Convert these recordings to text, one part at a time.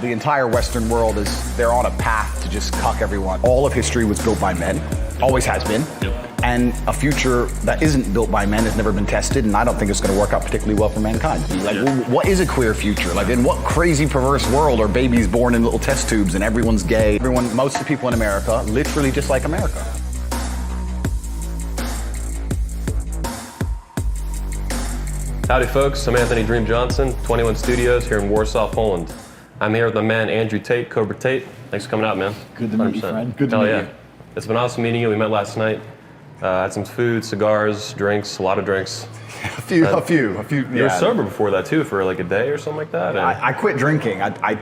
The entire Western world they're on a path to just cuck everyone. All of history was built by men, always has been. Yep. And a future that isn't built by men has never been tested, and I don't think it's going to work out particularly well for mankind. Like, what is a queer future? Like, in what crazy, perverse world are babies born in little test tubes and everyone's gay? Most of the people in America, literally just like America. Howdy folks, I'm Anthony Dream Johnson, 21 Studios here in Warsaw, Poland. I'm here with my man Andrew Tate, Cobra Tate. Thanks for coming out, man. Good to meet you, friend. Good to Hell meet yeah. you. It's been awesome meeting you. We met last night. Had some food, cigars, drinks, a lot of drinks. A few. You were sober before that too, for like a day or something like that? I quit drinking. I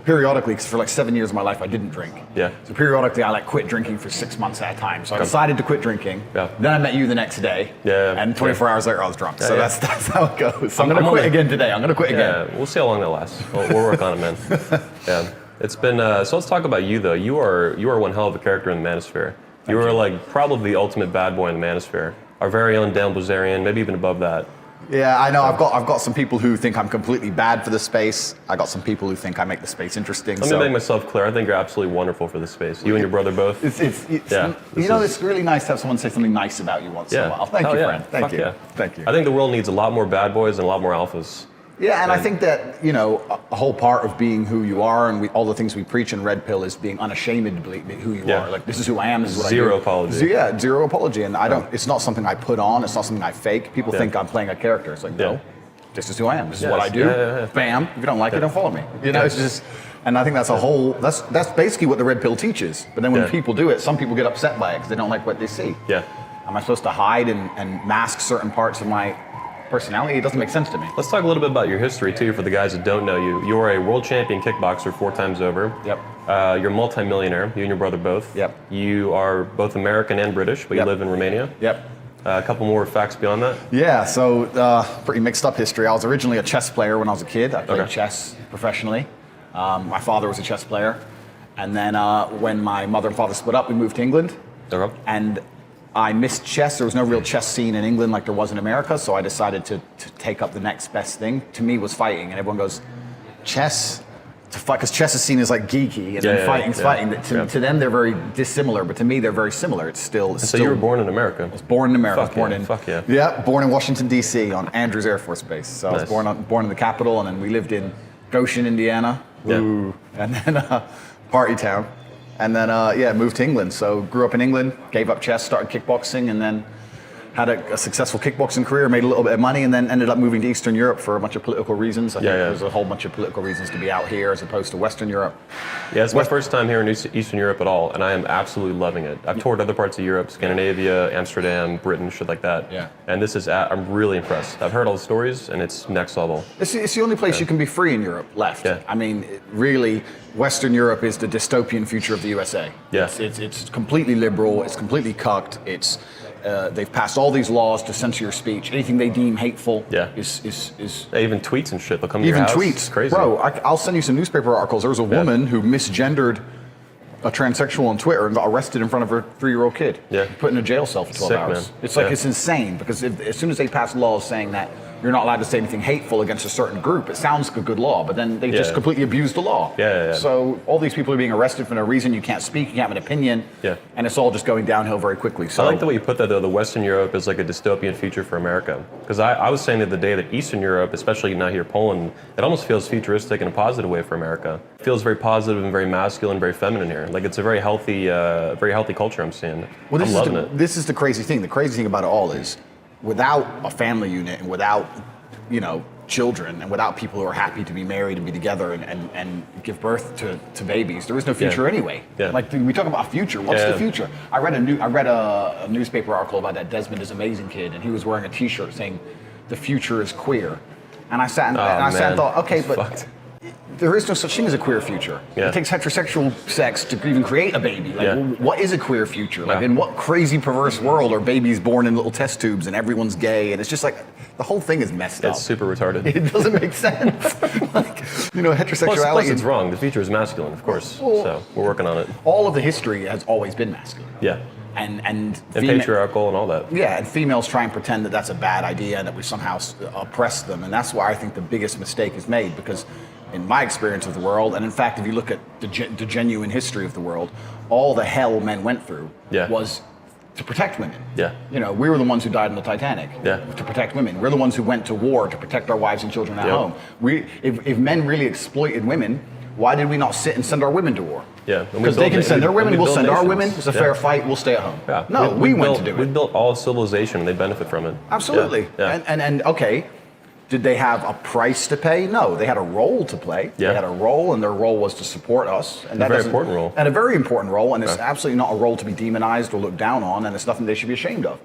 periodically, because for like 7 years of my life, I didn't drink. Yeah. So periodically, I quit drinking for 6 months at a time. So I decided to quit drinking. Yeah. Then I met you the next day. Yeah. And 24 hours later, I was drunk. So that's how it goes. So I'm I'm going to quit only- again today. I'm going to quit again. Yeah, we'll see how long that lasts. We'll work on it, man. Yeah. It's been, so let's talk about you though. You are one hell of a character in the Manosphere. You are like probably the ultimate bad boy in the Manosphere. Our very own Dan Blazarian, maybe even above that. Yeah, I know. I've got some people who think I'm completely bad for the space. I got some people who think I make the space interesting. Let me make myself clear. I think you're absolutely wonderful for the space. You and your brother both. It's really nice to have someone say something nice about you once in a while. Thank you, friend. Thank you. Thank you. I think the world needs a lot more bad boys and a lot more alphas. Yeah, and I think that, a whole part of being who you are and all the things we preach in Red Pill is being unashamedly who you are. Like, this is who I am, this is what I do. Zero apology. Yeah, zero apology. And it's not something I put on, it's not something I fake. People think I'm playing a character. It's like, no, this is who I am, this is what I do. Bam, if you don't like it, don't follow me. It's just, and I think that's basically what the Red Pill teaches. But then when people do it, some people get upset by it because they don't like what they see. Yeah. Am I supposed to hide and mask certain parts of my personality? It doesn't make sense to me. Let's talk a little bit about your history too, for the guys that don't know you. You are a world champion kickboxer 4 times over. Yep. You're a multi-millionaire, you and your brother both. Yep. You are both American and British, but you live in Romania. Yep. A couple more facts beyond that. Yeah, so pretty mixed up history. I was originally a chess player when I was a kid. I played chess professionally. My father was a chess player. And then when my mother and father split up, we moved to England. Okay. And I missed chess. There was no real chess scene in England like there was in America, so I decided to take up the next best thing. To me was fighting, and everyone goes, chess? To fight, because chess is seen as like geeky, and then fighting's fighting. To them, they're very dissimilar, but to me, they're very similar. So you were born in America? I was born in America. Fuck yeah. Yeah, born in Washington, D.C. on Andrews Air Force Base. So I was born in the capital, and then we lived in Goshen, Indiana. Yeah. And then Party Town. And then, moved to England. So grew up in England, gave up chess, started kickboxing, and then had a successful kickboxing career, made a little bit of money, and then ended up moving to Eastern Europe for a bunch of political reasons. I think there's a whole bunch of political reasons to be out here as opposed to Western Europe. Yeah, it's my first time here in Eastern Europe at all, and I am absolutely loving it. I've toured other parts of Europe, Scandinavia, Amsterdam, Britain, shit like that. Yeah. And I'm really impressed. I've heard all the stories, and it's next level. It's the only place you can be free in Europe left. Yeah. I mean, really, Western Europe is the dystopian future of the USA. Yeah. It's completely liberal, it's completely cucked, they've passed all these laws to censor your speech. Anything they deem hateful is even tweets and shit. They'll come to your house. Even tweets. It's crazy. Bro, I'll send you some newspaper articles. There was a woman who misgendered a transsexual on Twitter and got arrested in front of her 3-year-old kid. Yeah. Put in a jail cell for 12 Sick, hours. man. It's like, it's insane, because as soon as they pass laws saying that you're not allowed to say anything hateful against a certain group, it sounds like a good law, but then they just completely abuse the law. Yeah. So all these people are being arrested for no reason. You can't speak, you can't have an opinion, and it's all just going downhill very quickly. So I like the way you put that, though. The Western Europe is like a dystopian future for America. Because I was saying the other day that Eastern Europe, especially now here Poland, it almost feels futuristic in a positive way for America. It feels very positive and very masculine, very feminine here. Like, it's a very healthy culture I'm seeing. Well, I'm loving it. This is the crazy thing. The crazy thing about it all is, without a family unit and without, children, and without people who are happy to be married and be together and give birth to babies, there is no future anyway. Yeah. Like, we talk about future. What's the future? I read a newspaper article about that Desmond is Amazing kid, and he was wearing a T-shirt saying, "The future is queer," and I sat and thought, okay, but there is no such thing as a queer future. Yeah. It takes heterosexual sex to even create a baby. Like, what is a queer future? Like, in what crazy, perverse world are babies born in little test tubes and everyone's gay? And it's just like, the whole thing is messed up. It's super retarded. It doesn't make sense. Heterosexuality. Plus it's wrong. The future is masculine, of course. So we're working on it. All of the history has always been masculine. Yeah. And patriarchal and all that. Yeah, and females try and pretend that that's a bad idea and that we somehow oppress them. And that's why I think the biggest mistake is made, because in my experience of the world, and in fact, if you look at the genuine history of the world, all the hell men went through was to protect women. Yeah. You know, we were the ones who died in the Titanic to protect women. We're the ones who went to war to protect our wives and children at home. If men really exploited women, why did we not sit and send our women to war? Yeah. Because they can send their women, we'll send our women. It's a fair fight, we'll stay at home. Yeah. No, we went to do it. We built all of civilization and they benefit from it. Absolutely. Yeah. And okay, did they have a price to pay? No, they had a role to play. Yeah. They had a role, and their role was to support us. And a very important role. And a very important role, and it's absolutely not a role to be demonized or looked down on, and it's nothing they should be ashamed of.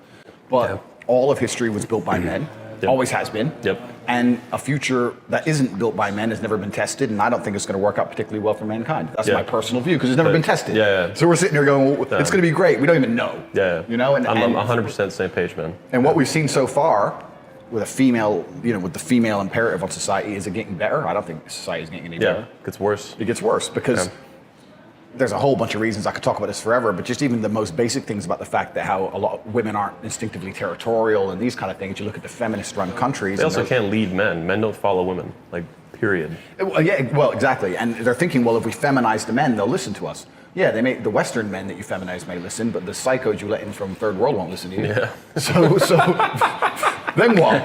But all of history was built by men, always has been. Yep. And a future that isn't built by men has never been tested, and I don't think it's going to work out particularly well for mankind. That's my personal view, because it's never been tested. So we're sitting here going, well, it's going to be great. We don't even know. You know, and I'm 100% same page, man. And what we've seen so far, with a female, you know, with the female imperative on society, is it getting better? I don't think society is getting any better. It gets worse. It gets worse because there's a whole bunch of reasons. I could talk about this forever, but just even the most basic things about the fact that how a lot of women aren't instinctively territorial and these kind of things. You look at the feminist-run countries. They also can't lead men. Men don't follow women, like, period. Well, exactly. And they're thinking, well, if we feminize the men, they'll listen to us. Yeah, the Western men that you feminize may listen, but the psychos you let in from third world won't listen to you. Yeah. So then what?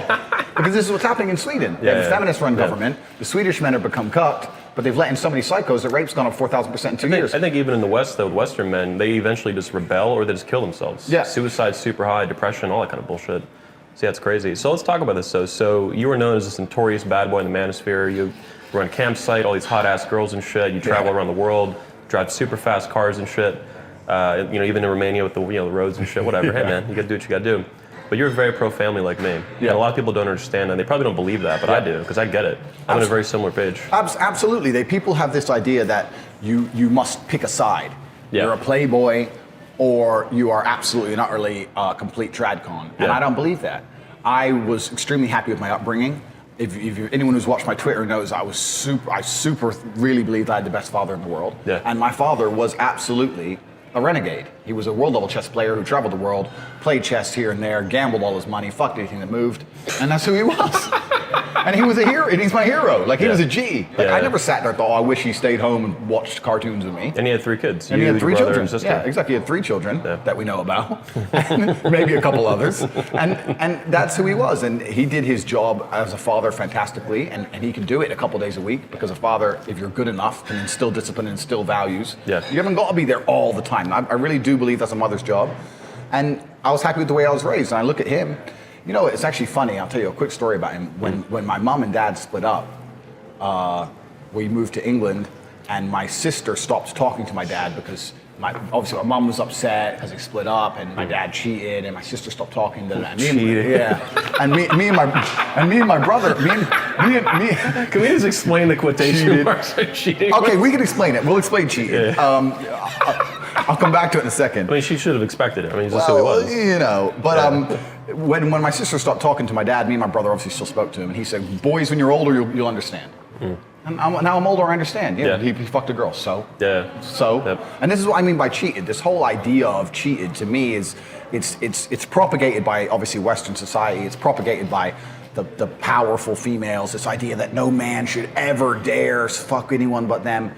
Because this is what's happening in Sweden. They have a feminist-run government. The Swedish men have become cucked, but they've let in so many psychos that rape's gone up 4,000% in 2 years. I think even in the West, though, with Western men, they eventually just rebel or they just kill themselves. Yeah. Suicide's super high, depression, all that kind of bullshit. So yeah, it's crazy. So let's talk about this, though. So you were known as this notorious bad boy in the manosphere. You were on campsite, all these hot-ass girls and shit. You travel around the world, drive super fast cars and shit. You know, even in Romania with the the roads and shit, whatever. Hey, man, you gotta do what you gotta do. But you're very pro-family like me. And a lot of people don't understand that. They probably don't believe that, but I do, because I get it. I'm on a very similar page. Absolutely. People have this idea that you must pick a side. You're a playboy, or you are absolutely and utterly a complete tradcon. And I don't believe that. I was extremely happy with my upbringing. If anyone who's watched my Twitter knows I super really believed I had the best father in the world. And my father was absolutely a renegade. He was a world level chess player who traveled the world, played chess here and there, gambled all his money, fucked anything that moved, and that's who he was. And he was a hero, and he's my hero. Like, he was a G. Like, I never sat there and thought, oh, I wish he stayed home and watched cartoons with me. And he had 3 kids. And he had 3 children. And yeah, exactly. He had 3 children that we know about, and maybe a couple others. And that's who he was. And he did his job as a father fantastically, and he can do it a couple days a week, because a father, if you're good enough, can instill discipline and instill values. You haven't got to be there all the time. I really do believe that's a mother's job. And I was happy with the way I was raised. And I look at him. You know, it's actually funny. I'll tell you a quick story about him. When my mom and dad split up, we moved to England, and my sister stopped talking to my dad because obviously my mom was upset because he split up, and my dad cheated, and my sister stopped talking to him. And me and my brother. Can we just explain the quotation marks for cheating? Okay, we can explain it. We'll explain cheating. I'll come back to it in a second. I mean, she should have expected it. I mean, that's who he was. You know, but when my sister stopped talking to my dad, me and my brother obviously still spoke to him, and he said, "Boys, when you're older, you'll understand." And now I'm older, I understand. He fucked a girl, so. And this is what I mean by cheated. This whole idea of cheated to me is it's propagated by obviously Western society. It's propagated by the powerful females. This idea that no man should ever dare fuck anyone but them.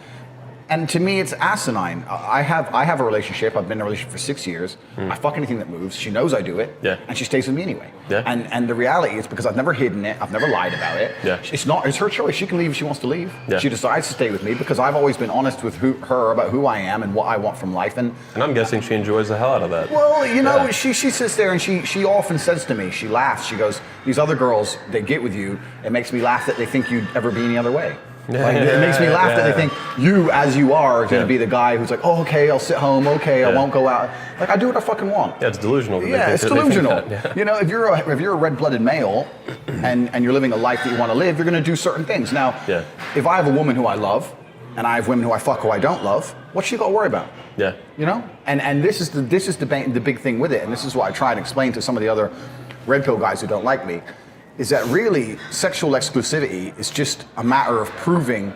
And to me, it's asinine. I have a relationship. I've been in a relationship for 6 years. I fuck anything that moves. She knows I do it. And she stays with me anyway. And the reality is, because I've never hidden it, I've never lied about it. It's her choice. She can leave if she wants to leave. She decides to stay with me because I've always been honest with her about who I am and what I want from life. And I'm guessing she enjoys the hell out of that. Well, you know, she sits there and she often says to me, she laughs. She goes, "These other girls, they get with you. It makes me laugh that they think you'd ever be any other way." It makes me laugh that they think you, as you are going to be the guy who's like, "Oh, okay, I'll sit home. Okay, I won't go out." Like, I do what I fucking want. Yeah, it's delusional. It's delusional. You know, if you're a red-blooded male and you're living a life that you want to live, you're going to do certain things. Now, if I have a woman who I love and I have women who I fuck who I don't love, what's she got to worry about? You know, and this is the big thing with it, and this is what I try and explain to some of the other red pill guys who don't like me. Is that really sexual exclusivity is just a matter of proving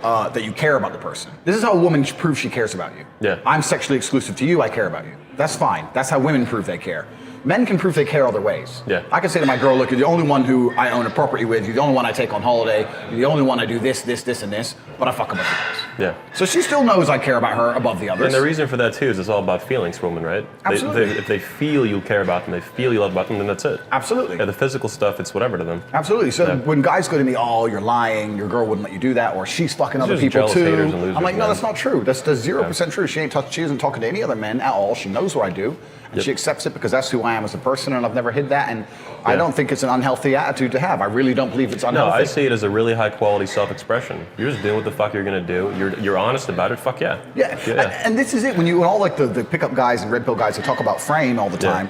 that you care about the person. This is how a woman proves she cares about you. I'm sexually exclusive to you, I care about you. That's fine. That's how women prove they care. Men can prove they care other ways. Yeah. I can say to my girl, look, you're the only one who I own a property with. You're the only one I take on holiday. You're the only one I do this, and this. But I fuck above the others. Yeah. So she still knows I care about her above the others. And the reason for that too is it's all about feelings for women, right? Absolutely. If they feel you care about them, they feel you love about them, then that's it. Absolutely. Yeah, the physical stuff, it's whatever to them. Absolutely. So when guys go to me, oh, you're lying, your girl wouldn't let you do that, or she's fucking other just people jealous too. haters and losers, I'm like, no, man. that's not true. That's 0% true. She isn't talking to any other men at all. She knows what I do. And she accepts it because that's who I am as a person, and I've never hid that. And I don't think it's an unhealthy attitude to have. I really don't believe it's unhealthy. No, I see it as a really high quality self-expression. You're just doing what the fuck you're gonna do. You're honest about it. Fuck yeah. Yeah. And this is it. When all like the pickup guys and red pill guys, they talk about frame all the time.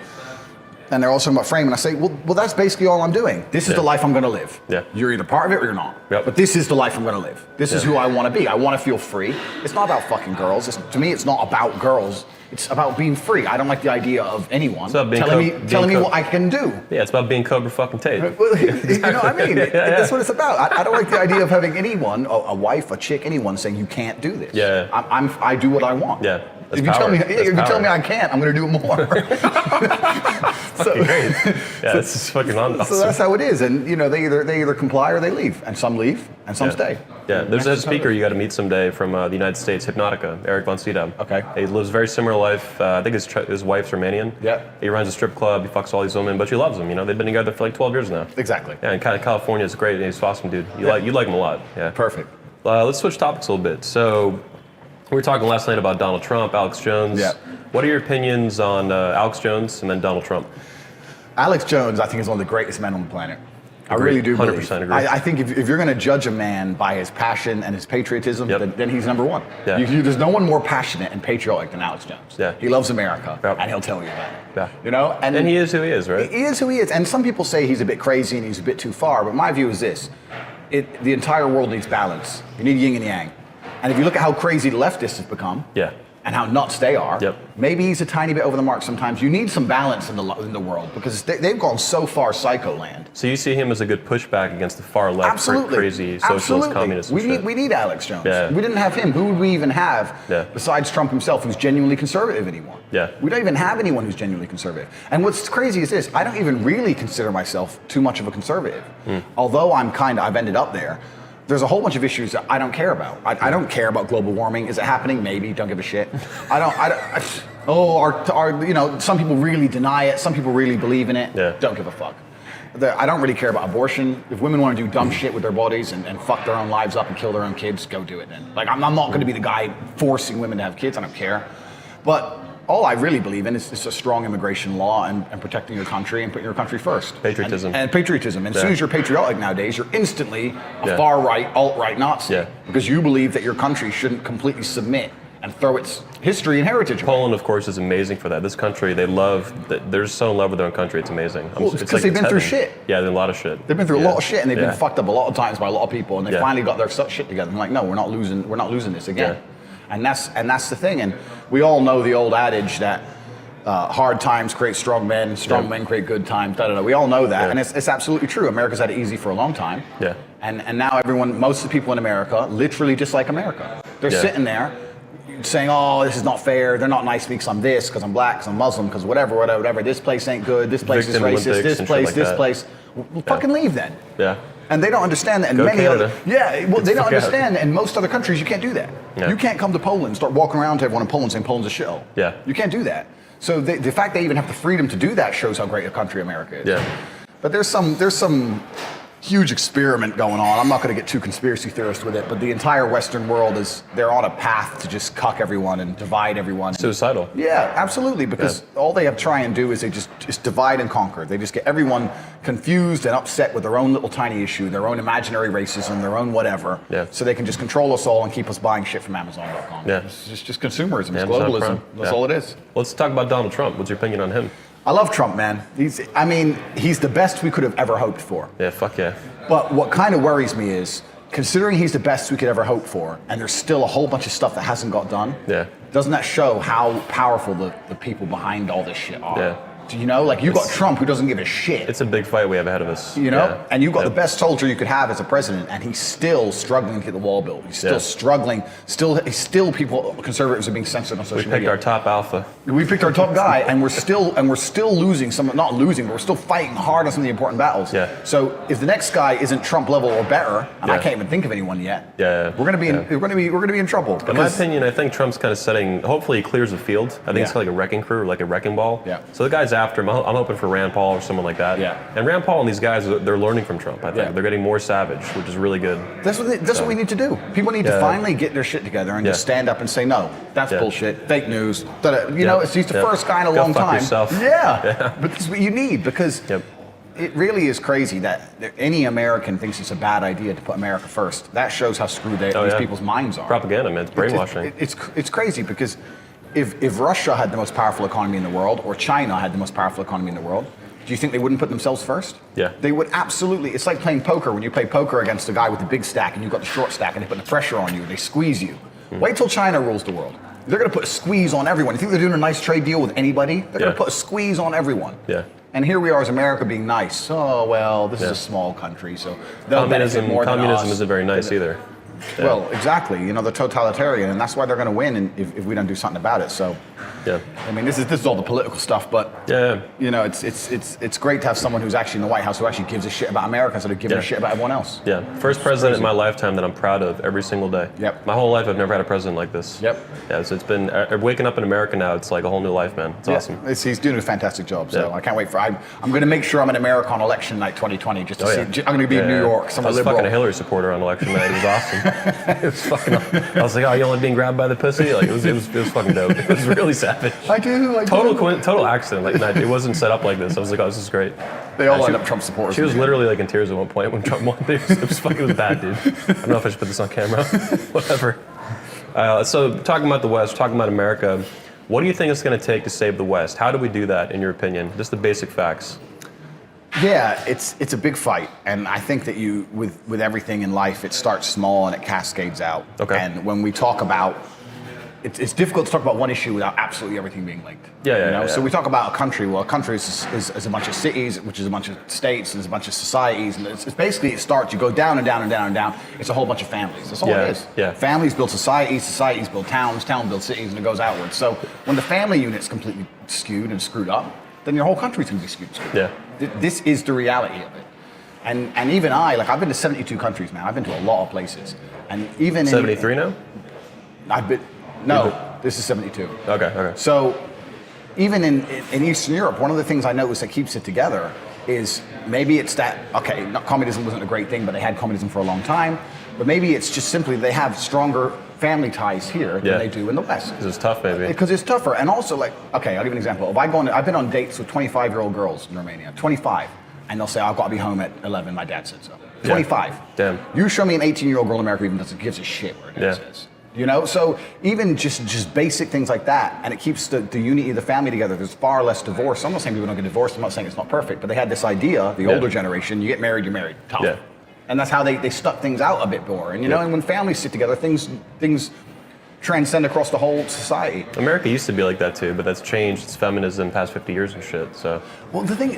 And they're all talking about frame, and I say, well, that's basically all I'm doing. This is the life I'm going to live. Yeah. You're either part of it or you're not. Yep. But this is the life I'm going to live. This is who I want to be. I want to feel free. It's not about fucking girls. To me, it's not about girls. It's about being free. I don't like the idea of anyone telling me what I can do. Yeah, it's about being Cobra fucking Tate. Well, you know what I mean? That's what it's about. I don't like the idea of having anyone, a wife, a chick, anyone saying you can't do this. Yeah. I do what I want. Yeah. If you tell me I can't, I'm going to do it more. Fucking great. Yeah, this is fucking awesome. So that's how it is, and they either comply or they leave, and some leave and some stay. Yeah, there's a speaker you got to meet someday from the United States, Hypnotica, Eric von Sydow. Okay. He lives a very similar life. I think his wife's Romanian. Yeah. He runs a strip club. He fucks all these women, but she loves him. They've been together for like 12 years now. Exactly. Yeah, and California is great. He's an awesome dude. You like him a lot. Yeah. Perfect. Let's switch topics a little bit. So we were talking last night about Donald Trump, Alex Jones. Yeah. What are your opinions on Alex Jones and then Donald Trump? Alex Jones, I think, is one of the greatest men on the planet. I really do 100% agree. I think if you're going to judge a man by his passion and his patriotism, then he's number one. Yeah. There's no one more passionate and patriotic than Alex Jones. Yeah. He loves America, and he'll tell you that. Yeah. And he is who he is, right? He is who he is. And some people say he's a bit crazy and he's a bit too far, but my view is this. The entire world needs balance. You need yin and yang. And if you look at how crazy the leftists have become, and how nuts they are, maybe he's a tiny bit over the mark sometimes. You need some balance in the world because they've gone so far psycho land. So you see him as a good pushback against the far left, crazy socialist, communist. We need Alex Jones. Yeah. We didn't have him. Who would we even have besides Trump himself, who's genuinely conservative anymore? Yeah. We don't even have anyone who's genuinely conservative. And what's crazy is this: I don't even really consider myself too much of a conservative, although I've ended up there. There's a whole bunch of issues that I don't care about. I don't care about global warming. Is it happening? Maybe. Don't give a shit. Some people really deny it. Some people really believe in it. Yeah. Don't give a fuck. I don't really care about abortion. If women want to do dumb shit with their bodies and fuck their own lives up and kill their own kids, go do it then. Like, I'm not going to be the guy forcing women to have kids. I don't care. But all I really believe in is a strong immigration law and protecting your country and putting your country first. Patriotism. And patriotism. And as soon as you're patriotic nowadays, you're instantly a far-right, alt-right Nazi. Because you believe that your country shouldn't completely submit and throw its history and heritage away. Poland, of course, is amazing for that. This country, they're so in love with their own country. It's amazing. Well, it's because they've been through shit. Yeah, a lot of shit. They've been through a lot of shit, and they've been fucked up a lot of times by a lot of people, and they finally got their shit together. And like, no, we're not losing this again. Yeah. And that's the thing. And we all know the old adage that hard times create strong men create good times. We all know that, and it's absolutely true. America's had it easy for a long time. Yeah. And now most of the people in America literally dislike America. They're sitting there saying, "Oh, this is not fair. They're not nice to me because I'm this, because I'm black, because I'm Muslim, because whatever. This place ain't good. This place is racist. This place. Well, fucking leave then." Yeah. And they don't understand that. And they don't understand that in most other countries you can't do that. Yeah. You can't come to Poland and start walking around to everyone in Poland saying Poland's a shithole. Yeah. You can't do that. So the fact they even have the freedom to do that shows how great a country America is. Yeah. But there's some huge experiment going on. I'm not going to get too conspiracy theorist with it, but the entire Western world they're on a path to just cuck everyone and divide everyone. Suicidal. Yeah, absolutely, because all they have to try and do is they just divide and conquer. They just get everyone confused and upset with their own little tiny issue, their own imaginary racism, their own whatever, so they can just control us all and keep us buying shit from Amazon.com. Yeah. It's just consumerism, it's globalism. That's all it is. Let's talk about Donald Trump. What's your opinion on him? I love Trump, man. He's the best we could have ever hoped for. Yeah, fuck yeah. But what kind of worries me is, considering he's the best we could ever hope for, and there's still a whole bunch of stuff that hasn't got done, doesn't that show how powerful the people behind all this shit are? Yeah. You know, like you got Trump who doesn't give a shit. It's a big fight we have ahead of us. You know, Yeah. and you've got the best soldier you could have as a president, and he's still struggling to get the wall built. He's still struggling. Still, people, conservatives are being censored on social media. We picked our top alpha. We picked our top guy, and we're still losing some. Not losing, but we're still fighting hard on some of the important battles. Yeah. So if the next guy isn't Trump level or better, and I can't even think of anyone yet. Yeah. We're gonna be in trouble. In my opinion, I think Trump's kind of setting. Hopefully, he clears the field. I think it's like a wrecking crew, like a wrecking ball. Yeah. So the guys after him, I'm hoping for Rand Paul or someone like that. Yeah. And Rand Paul and these guys, they're learning from Trump. I think they're getting more savage, which is really good. That's what we need to do. People need to finally get their shit together and just stand up and say, no, that's bullshit, fake news. You know, he's the first guy in a long fuck time. Yourself. Yeah. But this is what you need, because it really is crazy that any American thinks it's a bad idea to put America first. That shows how screwed these people's minds are. Propaganda, man. It's brainwashing. It's crazy, because if Russia had the most powerful economy in the world, or China had the most powerful economy in the world, do you think they wouldn't put themselves first? Yeah. They would absolutely. It's like playing poker. When you play poker against a guy with the big stack and you've got the short stack, and they put the pressure on you, they squeeze you. Wait till China rules the world. They're going to put a squeeze on everyone. You think they're doing a nice trade deal with anybody? They're going to put a squeeze on everyone. Yeah. And here we are as America being nice. Oh, well, this is a small country, so they'll benefit more than us. Communism isn't very nice either. Yeah. Well, exactly. You know, they're totalitarian, and that's why they're going to win if we don't do something about it. So, I mean, this is all the political stuff, but you know, it's great to have someone who's actually in the White House who actually gives a shit about America instead of giving a shit about everyone else. Yeah, first president in my lifetime that I'm proud of every single day. Yep. My whole life I've never had a president like this. Yep. Yeah, so it's been waking up in America now. It's like a whole new life, man. It's awesome. He's doing a fantastic job. So I can't wait for. I'm going to make sure I'm an America on election night 2020 just to see. I'm going to be in New York. I was fucking a Hillary supporter on election night. It was awesome. It was fucking. I was like, oh, you only being grabbed by the pussy? Like it was fucking dope. It was really savage. I do. Total accident. Like it wasn't set up like this. I was like, oh, this is great. They all end up Trump supporters. She was literally like in tears at one point when Trump won. It was fucking bad, dude. I don't know if I should put this on camera. Whatever. So talking about the West, talking about America, what do you think it's going to take to save the West? How do we do that, in your opinion? Just the basic facts. Yeah, it's a big fight, and I think that with everything in life, it starts small and it cascades out. Okay. And when we talk about, it's difficult to talk about one issue without absolutely everything being linked. Yeah. So we talk about a country. Well, a country is a bunch of cities, which is a bunch of states, and it's a bunch of societies, and it's basically, it starts. You go down and down and down and down. It's a whole bunch of families. That's all it is. Yeah. Families build societies, societies build towns, towns build cities, and it goes outwards. So when the family unit's completely skewed and screwed up, then your whole country's going to be skewed. Yeah. This is the reality of it. And even I've been to 72 countries, man. I've been to a lot of places. And even 73 now? This is 72. Okay. So even in Eastern Europe, one of the things I noticed that keeps it together is maybe it's that, communism wasn't a great thing, but they had communism for a long time. But maybe it's just simply they have stronger family ties here than they do in the West. Because it's tough, maybe. Because it's tougher. And also, I'll give you an example. I've been on dates with 25-year-old girls in Romania, 25, and they'll say, I've got to be home at 11, my dad said so. 25. Damn. You show me an 18-year-old girl in America even gives a shit where it is. You know, so even just basic things like that, and it keeps the unity of the family together. There's far less divorce. I'm not saying people don't get divorced. I'm not saying it's not perfect, but they had this idea, the older generation, you get married, you're married. Tough. Yeah. And that's how they stuck things out a bit more. And and when families sit together, things transcend across the whole society. America used to be like that too, but that's changed. It's feminism past 50 years and shit. So. Well, the thing,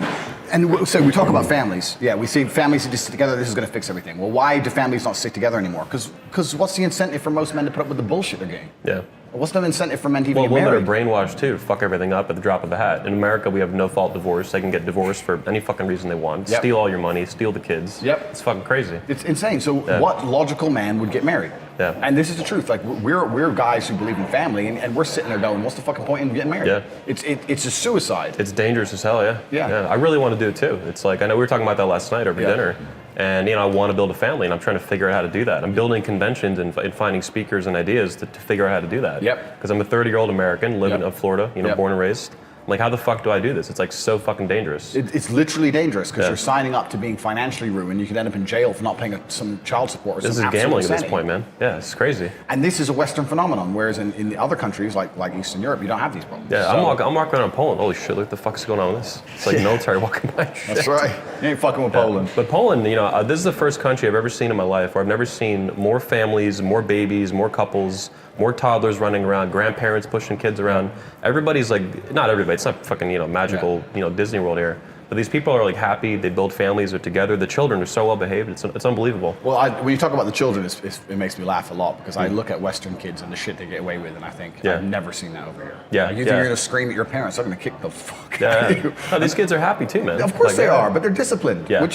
and so we talk about families. Yeah, we see families that just stick together. This is going to fix everything. Well, why do families not stick together anymore? Because what's the incentive for most men to put up with the bullshit they're getting? Yeah. What's the incentive for men to even get women married? are brainwashed too to fuck everything up at the drop of a hat. In America, we have no fault divorce. They can get divorced for any fucking reason they want. Yep. Steal all your money, steal the kids. Yep. It's fucking crazy. It's insane. So what logical man would get married? Yeah. And this is the truth. Like we're guys who believe in family, and we're sitting there going, what's the fucking point in getting married? Yeah. It's a suicide. It's dangerous as hell, yeah. I really want to do it too. It's like, I know we were talking about that last night over dinner. And I want to build a family, and I'm trying to figure out how to do that. I'm building conventions and finding speakers and ideas to figure out how to do that. Yep. Because I'm a 30-year-old American living in Florida, born and raised. I'm like, how the fuck do I do this? It's like so fucking dangerous. It's literally dangerous because you're signing up to being financially ruined. You could end up in jail for not paying some child support. Or this is gambling at this point, man. Yeah, it's crazy. And this is a Western phenomenon, whereas in the other countries like Eastern Europe, you don't have these problems. Yeah, I'm walking around Poland. Holy shit, look what the fuck's going on with this? It's like military walking by. Shit. That's right. You ain't fucking with Poland. But Poland, this is the first country I've ever seen in my life where I've never seen more families, more babies, more couples, more toddlers running around, grandparents pushing kids around. Everybody's like, not everybody, anyway. It's not fucking, magical, Disney World here. But these people are like happy. They build families. They're together. The children are so well behaved. It's unbelievable. Well, when you talk about the children, it makes me laugh a lot because I look at Western kids and the shit they get away with, and I think I've never seen that over here. Yeah, like, you think you're gonna scream at your parents? I'm gonna kick the fuck out of you. No, these kids are happy too, man. Of course they are, but they're disciplined. Yeah,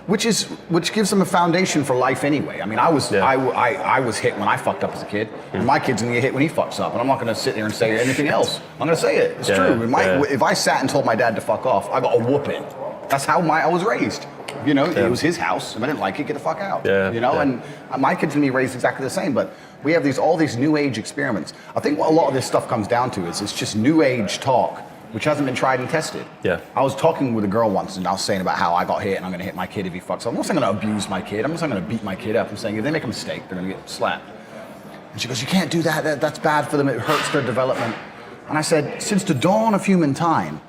which gives them a foundation for life anyway. I mean, I was hit when I fucked up as a kid. And my kid's gonna get hit when he fucks up, and I'm not gonna sit there and say anything else. I'm gonna say it. It's true. If I sat and told my dad to fuck off, I got a whooping. That's how I was raised. It was his house. If I didn't like it, get the fuck out. And my kids and me raised exactly the same. But we have all these new age experiments. I think what a lot of this stuff comes down to is it's just new age talk, which hasn't been tried and tested. Yeah. I was talking with a girl once, and I was saying about how I got hit, and I'm going to hit my kid if he fucks up. I'm not saying I'm going to abuse my kid. I'm not saying I'm going to beat my kid up. I'm saying if they make a mistake, they're going to get slapped. And she goes, "You can't do that. That's bad for them. It hurts their development." And I said, since the dawn of human time,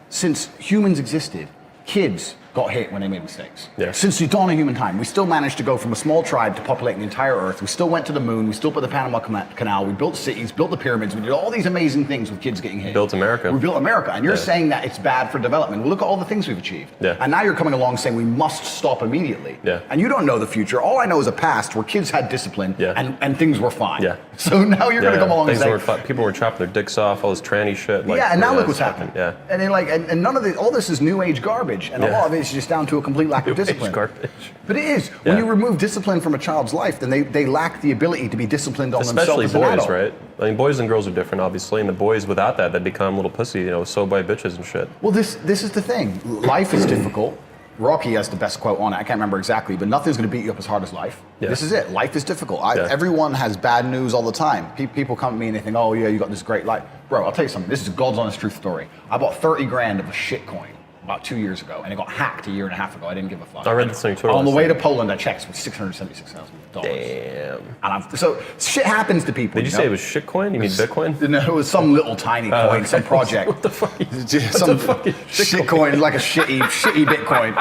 since humans existed, kids got hit when they made mistakes. Yeah. Since the dawn of human time, we still managed to go from a small tribe to populating the entire earth. We still went to the moon. We still put the Panama Canal. We built cities, built the pyramids. We did all these amazing things with kids getting hit. Built America. We built America. And you're saying that it's bad for development. Well, look at all the things we've achieved. Yeah. And now you're coming along saying we must stop immediately. Yeah. And you don't know the future. All I know is a past where kids had discipline and things were fine. Yeah. So now you're going to come along things and say... people were chopping their dicks off, all this tranny shit. And now look what's happening. Yeah. And then and none of this, all this is new age garbage. And a lot of it is just down to a complete lack of discipline. Garbage. But it is. When you remove discipline from a child's life, then they lack the ability to be disciplined on Especially themselves as an boys, adult. right? I mean, boys and girls are different, obviously, and the boys without that, they become little pussy, so by bitches and shit. Well, this is the thing. Life is difficult. Rocky has the best quote on it. I can't remember exactly, but nothing's going to beat you up as hard as life. Yeah. This is it. Life is difficult. Everyone has bad news all the time. People come to me and they think, "Oh yeah, you got this great life." Bro, I'll tell you something. This is God's honest truth story. I bought 30 grand of a shit coin about 2 years ago, and it got hacked a year and a half ago. I didn't give a fuck. I read this on your Twitter. On the way to Poland, I checked with $676,000. Damn. And so shit happens to people. Did you say it was shitcoin? You mean Bitcoin? No, it was some little tiny coin, some project. What the fuck? Some shit coin, like a shitty Bitcoin.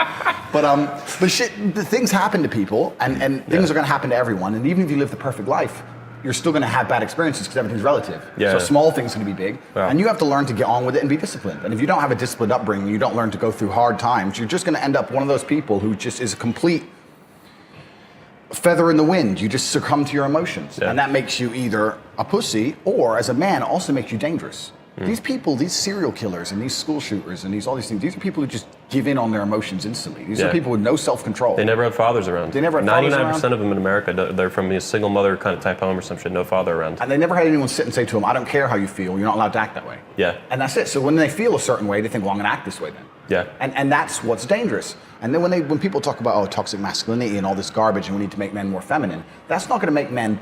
But things happen to people, and things are going to happen to everyone. And even if you live the perfect life, you're still going to have bad experiences because everything's relative. Yeah. So small things are going to be big, Wow. and you have to learn to get on with it and be disciplined. And if you don't have a disciplined upbringing, you don't learn to go through hard times, you're just going to end up one of those people who just is a complete feather in the wind. You just succumb to your emotions, and that makes you either a pussy or, as a man, also makes you dangerous. These people, these serial killers and these school shooters and all these things, these are people who just give in on their emotions instantly. These are people with no self-control. They never had fathers around. They never had fathers around. 99% of them in America, they're from a single mother kind of type home or some shit, no father around. And they never had anyone sit and say to them, "I don't care how you feel, you're not allowed to act that way." Yeah. And that's it. So when they feel a certain way, they think, "Well, I'm going to act this way then." Yeah. And that's what's dangerous. And then when people talk about toxic masculinity and all this garbage and we need to make men more feminine, that's not going to make men.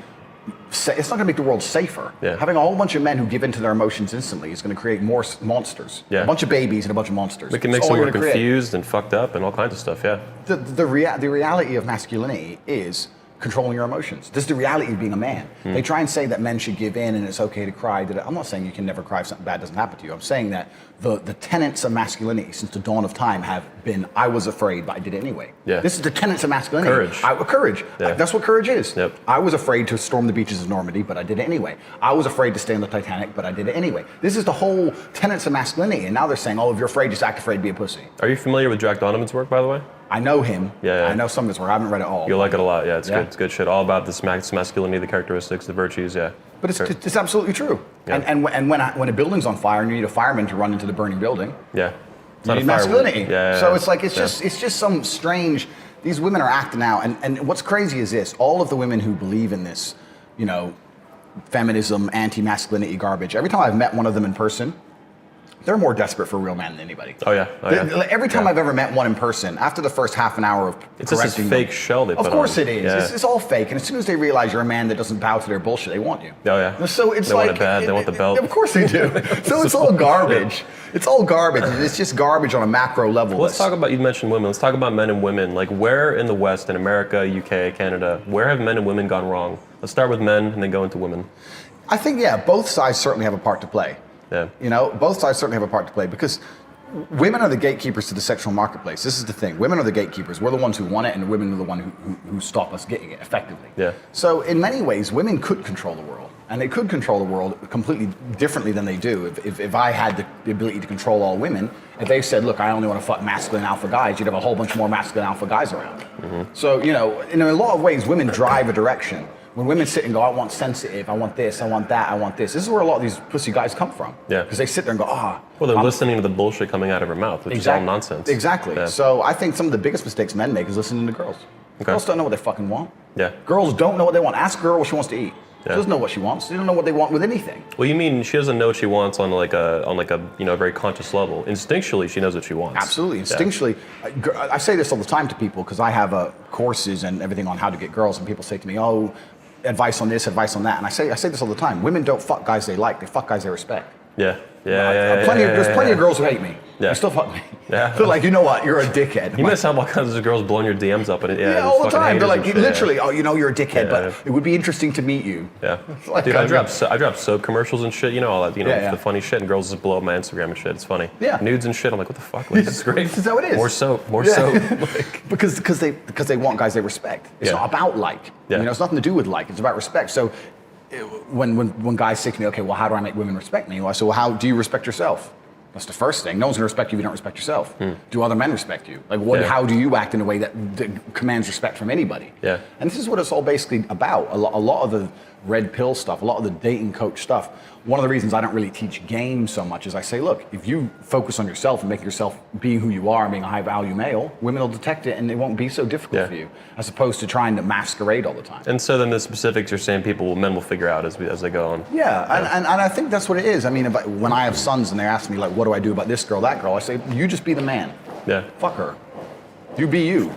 It's not going to make the world safer. Yeah. Having a whole bunch of men who give in to their emotions instantly is going to create more monsters. Yeah. A bunch of babies and a bunch of monsters. We can make some more confused and fucked up and all kinds of stuff, yeah. The reality of masculinity is controlling your emotions. This is the reality of being a man. They try and say that men should give in and it's okay to cry. I'm not saying you can never cry if something bad doesn't happen to you. I'm saying that the tenets of masculinity since the dawn of time have been, I was afraid, but I did it anyway. Yeah. This is the tenets of masculinity. Courage. Courage. Yeah. That's what courage is. Yep. I was afraid to storm the beaches of Normandy, but I did it anyway. I was afraid to stay on the Titanic, but I did it anyway. This is the whole tenets of masculinity. And now they're saying, "Oh, if you're afraid, just act afraid, be a pussy." Are you familiar with Jack Donovan's work, by the way? I know him. Yeah. I know some of his work. I haven't read it all. You'll like it a lot, yeah. It's Yeah. good. It's good shit. All about this masculinity, the characteristics, the virtues, yeah. But it's absolutely true. Yeah. And when a building's on fire and you need a fireman to run into the burning building, Yeah. you need masculinity. Yeah. So it's like it's just some strange. These women are acting out, and what's crazy is this: all of the women who believe in this, feminism, anti-masculinity garbage. Every time I've met one of them in person, they're more desperate for a real man than anybody. Oh yeah. Every time I've ever met one in person, after the first half an hour of it's just this fake shell they put on. Of course it is. Yeah. It's all fake. And as soon as they realize you're a man that doesn't bow to their bullshit, they want you. Oh yeah. So it's they like want it bad. They want the belt. Of course they do. So it's all garbage. It's all garbage. It's just garbage on a macro level. Let's talk about, you mentioned women. Let's talk about men and women. Like where in the West, in America, UK, Canada, where have men and women gone wrong? Let's start with men and then go into women. I think, both sides certainly have a part to play. Yeah. Both sides certainly have a part to play because women are the gatekeepers to the sexual marketplace. This is the thing. Women are the gatekeepers. We're the ones who want it, and women are the ones who stop us getting it effectively. Yeah. So in many ways, women could control the world. and they could control the world completely differently than they do. If I had the ability to control all women, if they said, look, I only want to fuck masculine alpha guys, you'd have a whole bunch more masculine alpha guys around. So, you know, in a lot of ways, women drive a direction. When women sit and go, I want sensitive, I want this, I want that, I want this. This is where a lot of these pussy guys come from. Yeah. Because they sit there and go, well, they're listening to the bullshit coming out of her mouth, which is all nonsense. Exactly. Yeah. So I think some of the biggest mistakes men make is listening to girls. Okay. Girls don't know what they fucking want. Yeah. Girls don't know what they want. Ask a girl what she wants to eat. Yeah. She doesn't know what she wants. She doesn't know what they want with anything. Well, you mean she doesn't know what she wants on like a you know, very conscious level. Instinctually, she knows what she wants. Absolutely. Instinctually. I say this all the time to people because I have courses and everything on how to get girls, and people say to me, oh, advice on this, advice on that. And I say this all the time. Women don't fuck guys they like. They fuck guys they respect. Yeah. There's plenty of girls who hate me. Yeah. They still fuck me. Yeah. They're like, you know what? You're a dickhead. You must have all kinds of girls blowing your DMs up. And, all the time. They're like, shit, literally, oh, you know, you're a dickhead, but yeah. it would be interesting to meet you. Yeah. Like, dude, I drop soap commercials and shit, you know, all that, you know, the funny shit, and girls just blow up my Instagram and shit. It's funny. Yeah. Nudes and shit. I'm like, what the fuck? Like, this is great. This is how it is. More soap. Like, because they want guys they respect. It's not about like. Yeah. You know, it's nothing to do with like. It's about respect. So when guys say to me, okay, well, how do I make women respect me? Well, I say, well, how do you respect yourself? That's the first thing. No one's gonna respect you if you don't respect yourself. Do other men respect you? Like, how do you act in a way that commands respect from anybody? Yeah. And this is what it's all basically about. A lot of the red pill stuff, a lot of the dating coach stuff. One of the reasons I don't really teach games so much is I say, look, if you focus on yourself and make yourself being who you are and being a high value male, women will detect it and it won't be so difficult for you, as opposed to trying to masquerade all the time. And so then the specifics you're saying men will figure out as they go on. Yeah. And I think that's what it is. I mean, when I have sons and they ask me, like, what do I do about this girl, that girl? I say, you just be the man. Yeah. Fuck her. You be you.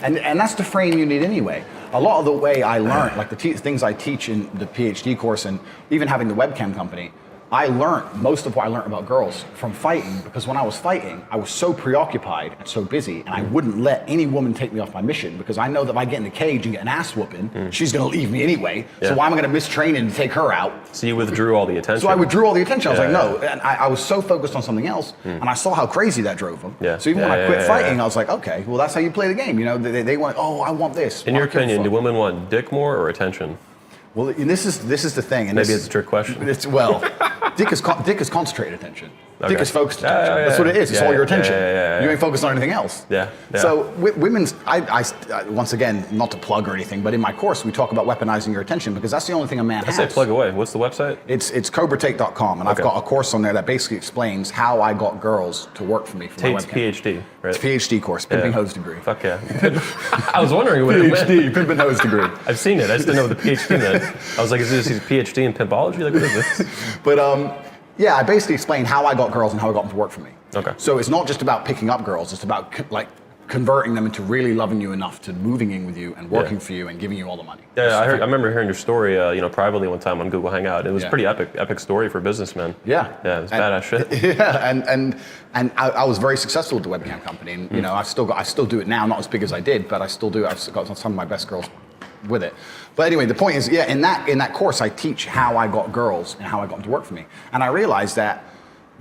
And that's the frame you need anyway. A lot of the way I learned, like the things I teach in the PhD course and even having the webcam company, I learned most of what I learned about girls from fighting, because when I was fighting, I was so preoccupied and so busy, and I wouldn't let any woman take me off my mission, because I know that if I get in the cage and get an ass whooping, she's gonna leave me anyway. Yeah. So why am I gonna mistrain and take her out? So you withdrew all the attention. So I withdrew all the attention. I was like, no. And I was so focused on something else, and I saw how crazy that drove them. Yeah. So even when I quit fighting, I was like, okay, well, that's how you play the game. You know, they want, oh, I want this. In your opinion, do women want dick more or attention? Well, and this is the thing. And maybe it's a trick question. Dick is concentrated attention. Okay. Dick is focused attention. That's what it is. It's all your attention. You ain't focused on anything else. Yeah. So women's, I once again, not to plug or anything, but in my course we talk about weaponizing your attention, because that's the only thing a man has. I say plug away. What's the website? It's cobratate.com, and I've got a course on there that basically explains how I got girls to work for me for my Tate's webcam. PhD, right? It's a PhD course, pimping hose degree. Fuck yeah. I was wondering what it meant. PhD, pimping hose degree. I've seen it. I just didn't know what the PhD meant. I was like, is this his PhD in pimpology? Like, what is this? But yeah, I basically explain how I got girls and how I got them to work for me. Okay. So it's not just about picking up girls, it's about converting them into really loving you enough to moving in with you and working for you and giving you all the money. Yeah, I remember hearing your story, privately one time on Google Hangout. It was a pretty epic story for businessmen. Yeah. Yeah, it was badass shit. Yeah, and I was very successful with the webcam company, and you know, I still do it now, not as big as I did, but I still do it. I've got some of my best girls with it. But anyway, the point is, in that course, I teach how I got girls and how I got them to work for me. And I realized that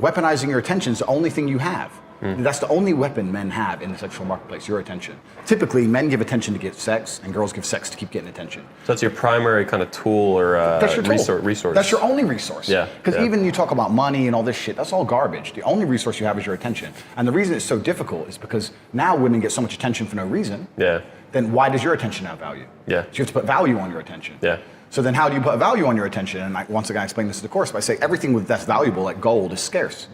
weaponizing your attention is the only thing you have. That's the only weapon men have in the sexual marketplace, your attention. Typically, men give attention to get sex, and girls give sex to keep getting attention. So that's your primary kind of tool or that's your tool. resource. That's your only resource. Yeah. Because even you talk about money and all this shit, that's all garbage. The only resource you have is your attention. And the reason it's so difficult is because now women get so much attention for no reason. Yeah. Then why does your attention have value? Yeah. So you have to put value on your attention. Yeah. So then how do you put a value on your attention? And once again, I explain this in the course, but I say everything that's valuable, like gold, is scarce.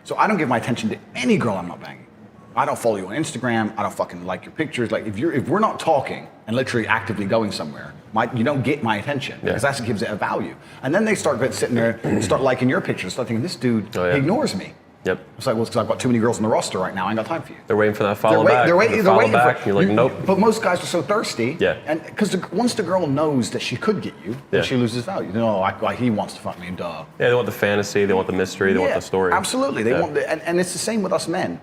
So I don't give my attention to any girl I'm not banging. I don't follow you on Instagram. I don't fucking like your pictures. Like if we're not talking and literally actively going somewhere, you don't get my attention, because that's what gives it a value. And then they start sitting there and start liking your pictures, start thinking, this dude ignores me. Yep. It's like, well, it's because I've got too many girls on the roster right now. I ain't got time for you. They're waiting for that follow back. They're waiting back. You're like, nope. But most guys are so thirsty. Yeah. And because once the girl knows that she could get you, then she loses value. No, he wants to fuck me, duh. Yeah, they want the fantasy, they want the mystery, they want the story. Absolutely. They want and it's the same with us men.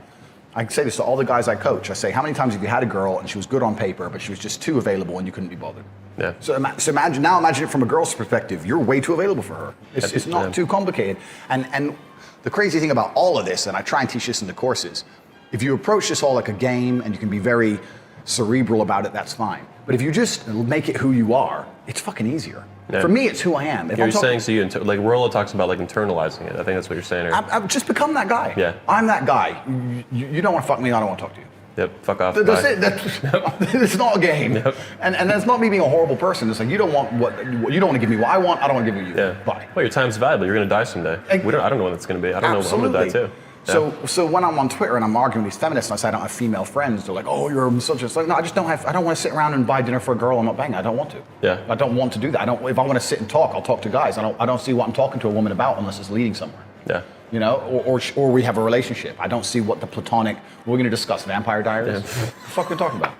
I say this to all the guys I coach. I say, how many times have you had a girl and she was good on paper, but she was just too available and you couldn't be bothered? Yeah. So imagine it from a girl's perspective. You're way too available for her. It's not too complicated. And the crazy thing about all of this, and I try and teach this in the courses, if you approach this all like a game and you can be very cerebral about it, that's fine. But if you just make it who you are, it's fucking easier. Yeah. For me, it's who I am. If You're I'm talking, saying, so like Rollo talks about like internalizing it. I think that's what you're saying here. I've just become that guy. Yeah. I'm that guy. You don't want to fuck me, I don't want to talk to you. Yep, fuck off. That's bye. it. It's not a game. Yep. And that's not me being a horrible person. It's like, you don't want you don't want to give me what I want, I don't want to give you. Yeah. Bye. Well, your time's valuable. You're going to die someday. I don't know when it's going to be. I don't know when I'm going to die too. Yeah. So when I'm on Twitter and I'm arguing with these feminists and I say I don't have female friends, they're like, oh, you're a misogynist. Like, no, I don't want to sit around and buy dinner for a girl I'm not banging. I don't want to. Yeah. I don't want to do that. If I want to sit and talk, I'll talk to guys. I don't see what I'm talking to a woman about unless it's leading somewhere. Yeah. You know, or we have a relationship. I don't see what the platonic. We're going to discuss Vampire Diaries. Yeah. What the fuck are we talking about?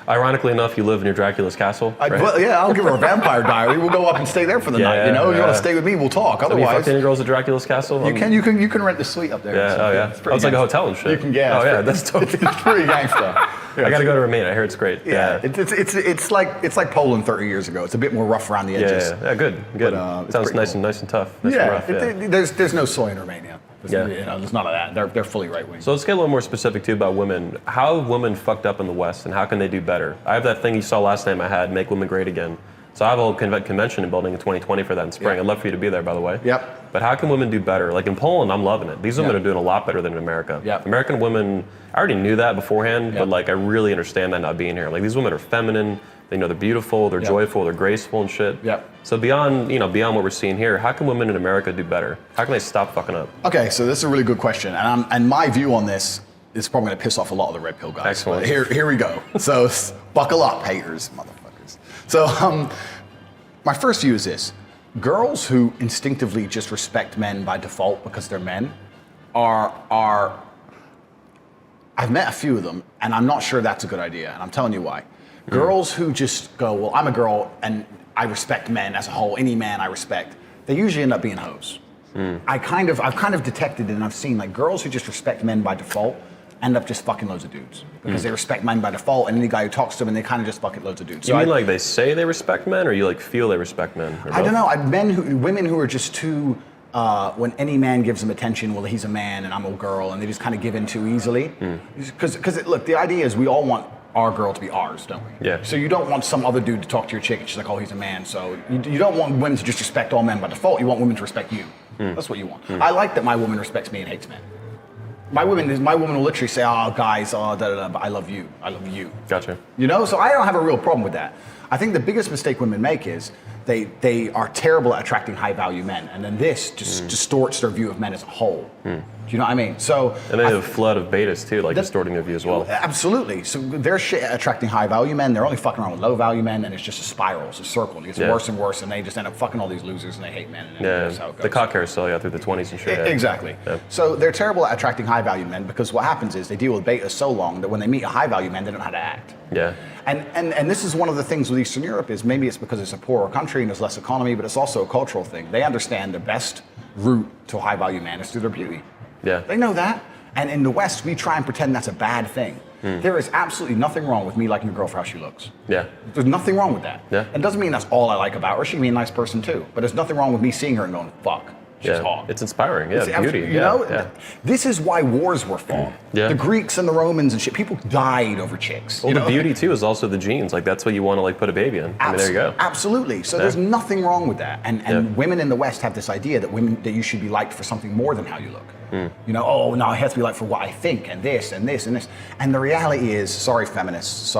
Ironically enough, you live near Dracula's castle. Right? Well, yeah, I'll give her a Vampire Diary. We'll go up and stay there for the night. You know, you want to stay with me, we'll talk. So have you Otherwise, fucked any girls at Dracula's castle? you can rent the suite up there. Yeah. So, Oh yeah. It's like a hotel and shit. You can get. Oh yeah, that's dope. It's pretty gangsta. I got to go to Romania. I heard it's great. Yeah, it's like Poland 30 years ago. It's a bit more rough around the edges. Yeah. Good. But, Sounds nice cool. and tough. Nice and rough. There's no soy in Romania. There's none of that. They're fully right wing. So let's get a little more specific too about women. How have women fucked up in the West, and how can they do better? I have that thing you saw last time I had, Make Women Great Again. So I have a whole convention in building in 2020 for that in spring. Yeah. I'd love for you to be there, by the way. Yep. But how can women do better? Like in Poland, I'm loving it. These women are doing a lot better than in America. Yep. American women, I already knew that beforehand, Yep. but like I really understand that not being here. Like these women are feminine. They know they're beautiful, they're joyful, they're graceful and shit. Yep. So beyond what we're seeing here, how can women in America do better? How can they stop fucking up? Okay, so this is a really good question, and my view on this is probably going to piss off a lot of the red pill guys. Excellent. But here we go. So buckle up, haters, motherfuckers. So my first view is this: girls who instinctively just respect men by default because they're men are. I've met a few of them, and I'm not sure that's a good idea, and I'm telling you why. Girls who just go, well, I'm a girl and I respect men as a whole, any man I respect, they usually end up being hoes. I've kind of detected it and I've seen like girls who just respect men by default end up just fucking loads of dudes because they respect men by default, and any guy who talks to them and they kind of just fucking loads of dudes. You mean like they say they respect men, or you like feel they respect men? I don't know. Women who are just too. When any man gives them attention, well, he's a man and I'm a girl, and they just kind of give in too easily. Because look, the idea is we all want our girl to be ours, don't we? Yeah. So you don't want some other dude to talk to your chick and she's like, oh, he's a man. So you don't want women to just respect all men by default. You want women to respect you. That's what you want. I like that my woman respects me and hates men. My woman will literally say, oh, guys, but I love you. I love you. Gotcha. You know, so I don't have a real problem with that. I think the biggest mistake women make is they are terrible at attracting high value men, and then this just distorts their view of men as a whole. Do you know what I mean? So and then the flood of betas too, like distorting their view as well. Absolutely. So they're shit at attracting high value men. They're only fucking around with low value men, and it's just a spiral. It's a circle. It gets worse and worse, and they just end up fucking all these losers, and they hate men. And that's how it goes. The cock carousel, through the 20s and shit. Exactly. Yeah. So they're terrible at attracting high value men because what happens is they deal with betas so long that when they meet a high value man, they don't know how to act. Yeah. And this is one of the things with Eastern Europe is maybe it's because it's a poorer country and there's less economy, but it's also a cultural thing. They understand the best route to a high value man is through their beauty. Yeah. They know that. And in the West, we try and pretend that's a bad thing. There is absolutely nothing wrong with me liking a girl for how she looks. Yeah. There's nothing wrong with that. Yeah. It doesn't mean that's all I like about her. She can be a nice person too. But there's nothing wrong with me seeing her and going, fuck. She's hot. It's inspiring, It's beauty. You know, this is why wars were fought. Yeah. The Greeks and the Romans and shit, people died over chicks. Well, the beauty too is also the genes. Like that's what you want to like put a baby in. I mean, there you go. Absolutely. So there's nothing wrong with that. And women in the West have this idea that you should be liked for something more than how you look. You know, oh no, it has to be liked for what I think and this and this and this. And the reality is, sorry feminists,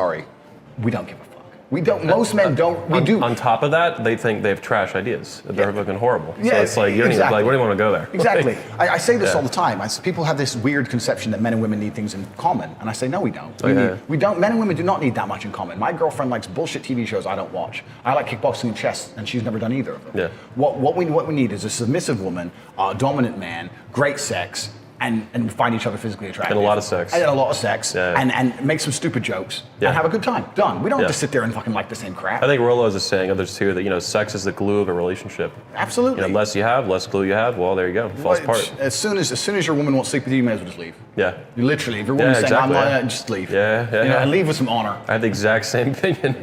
we don't give a fuck. We don't. Most men don't. We do. On top of that, they think they have trash ideas. They're fucking horrible. Yeah, so it's like you don't even like. Where do you want to go there? Exactly. I say this all the time. People have this weird conception that men and women need things in common, and I say no, we don't. We don't. Men and women do not need that much in common. My girlfriend likes bullshit TV shows I don't watch. I like kickboxing and chess, and she's never done either of them. Yeah. What we need is a submissive woman, a dominant man, great sex. And find each other physically attractive. And a lot of sex. And a lot of sex. Yeah. And make some stupid jokes. And have a good time. Done. We don't have to sit there and fucking like the same crap. I think Rollo is a saying, others too, that sex is the glue of a relationship. Absolutely. Less you have, less glue you have. Well, there you go. It falls apart. As soon as your woman won't sleep with you, you may as well just leave. Yeah. You literally, if your woman's saying, I'm exactly. not, just leave. Yeah. And leave with some honor. I had the exact same opinion.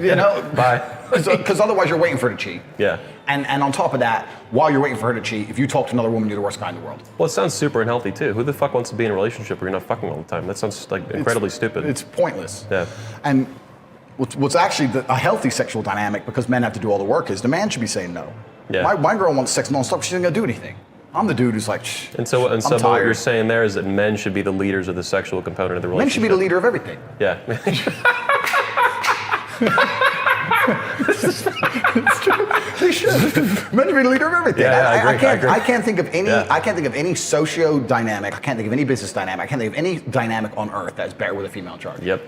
Bye. Because otherwise you're waiting for her to cheat. Yeah. And on top of that, while you're waiting for her to cheat, if you talk to another woman, you're the worst guy in the world. Well, it sounds super unhealthy too. Who the fuck wants to be in a relationship where you're not fucking all the time? That sounds like incredibly stupid. It's pointless. Yeah. And What's actually a healthy sexual dynamic, because men have to do all the work, is the man should be saying no. Yeah. My girl wants sex nonstop. She's not gonna do anything. I'm the dude who's like, shh. And so I'm what tired. you're saying there is that men should be the leaders of the sexual component of the relationship. Men should be the leader of everything. Yeah. It's true. They should. Men should be the leader of everything. Yeah, I agree. I can't think of any. Yeah. I can't think of any socio dynamic. I can't think of any business dynamic. I can't think of any dynamic on earth that's better with a female in charge. Yep.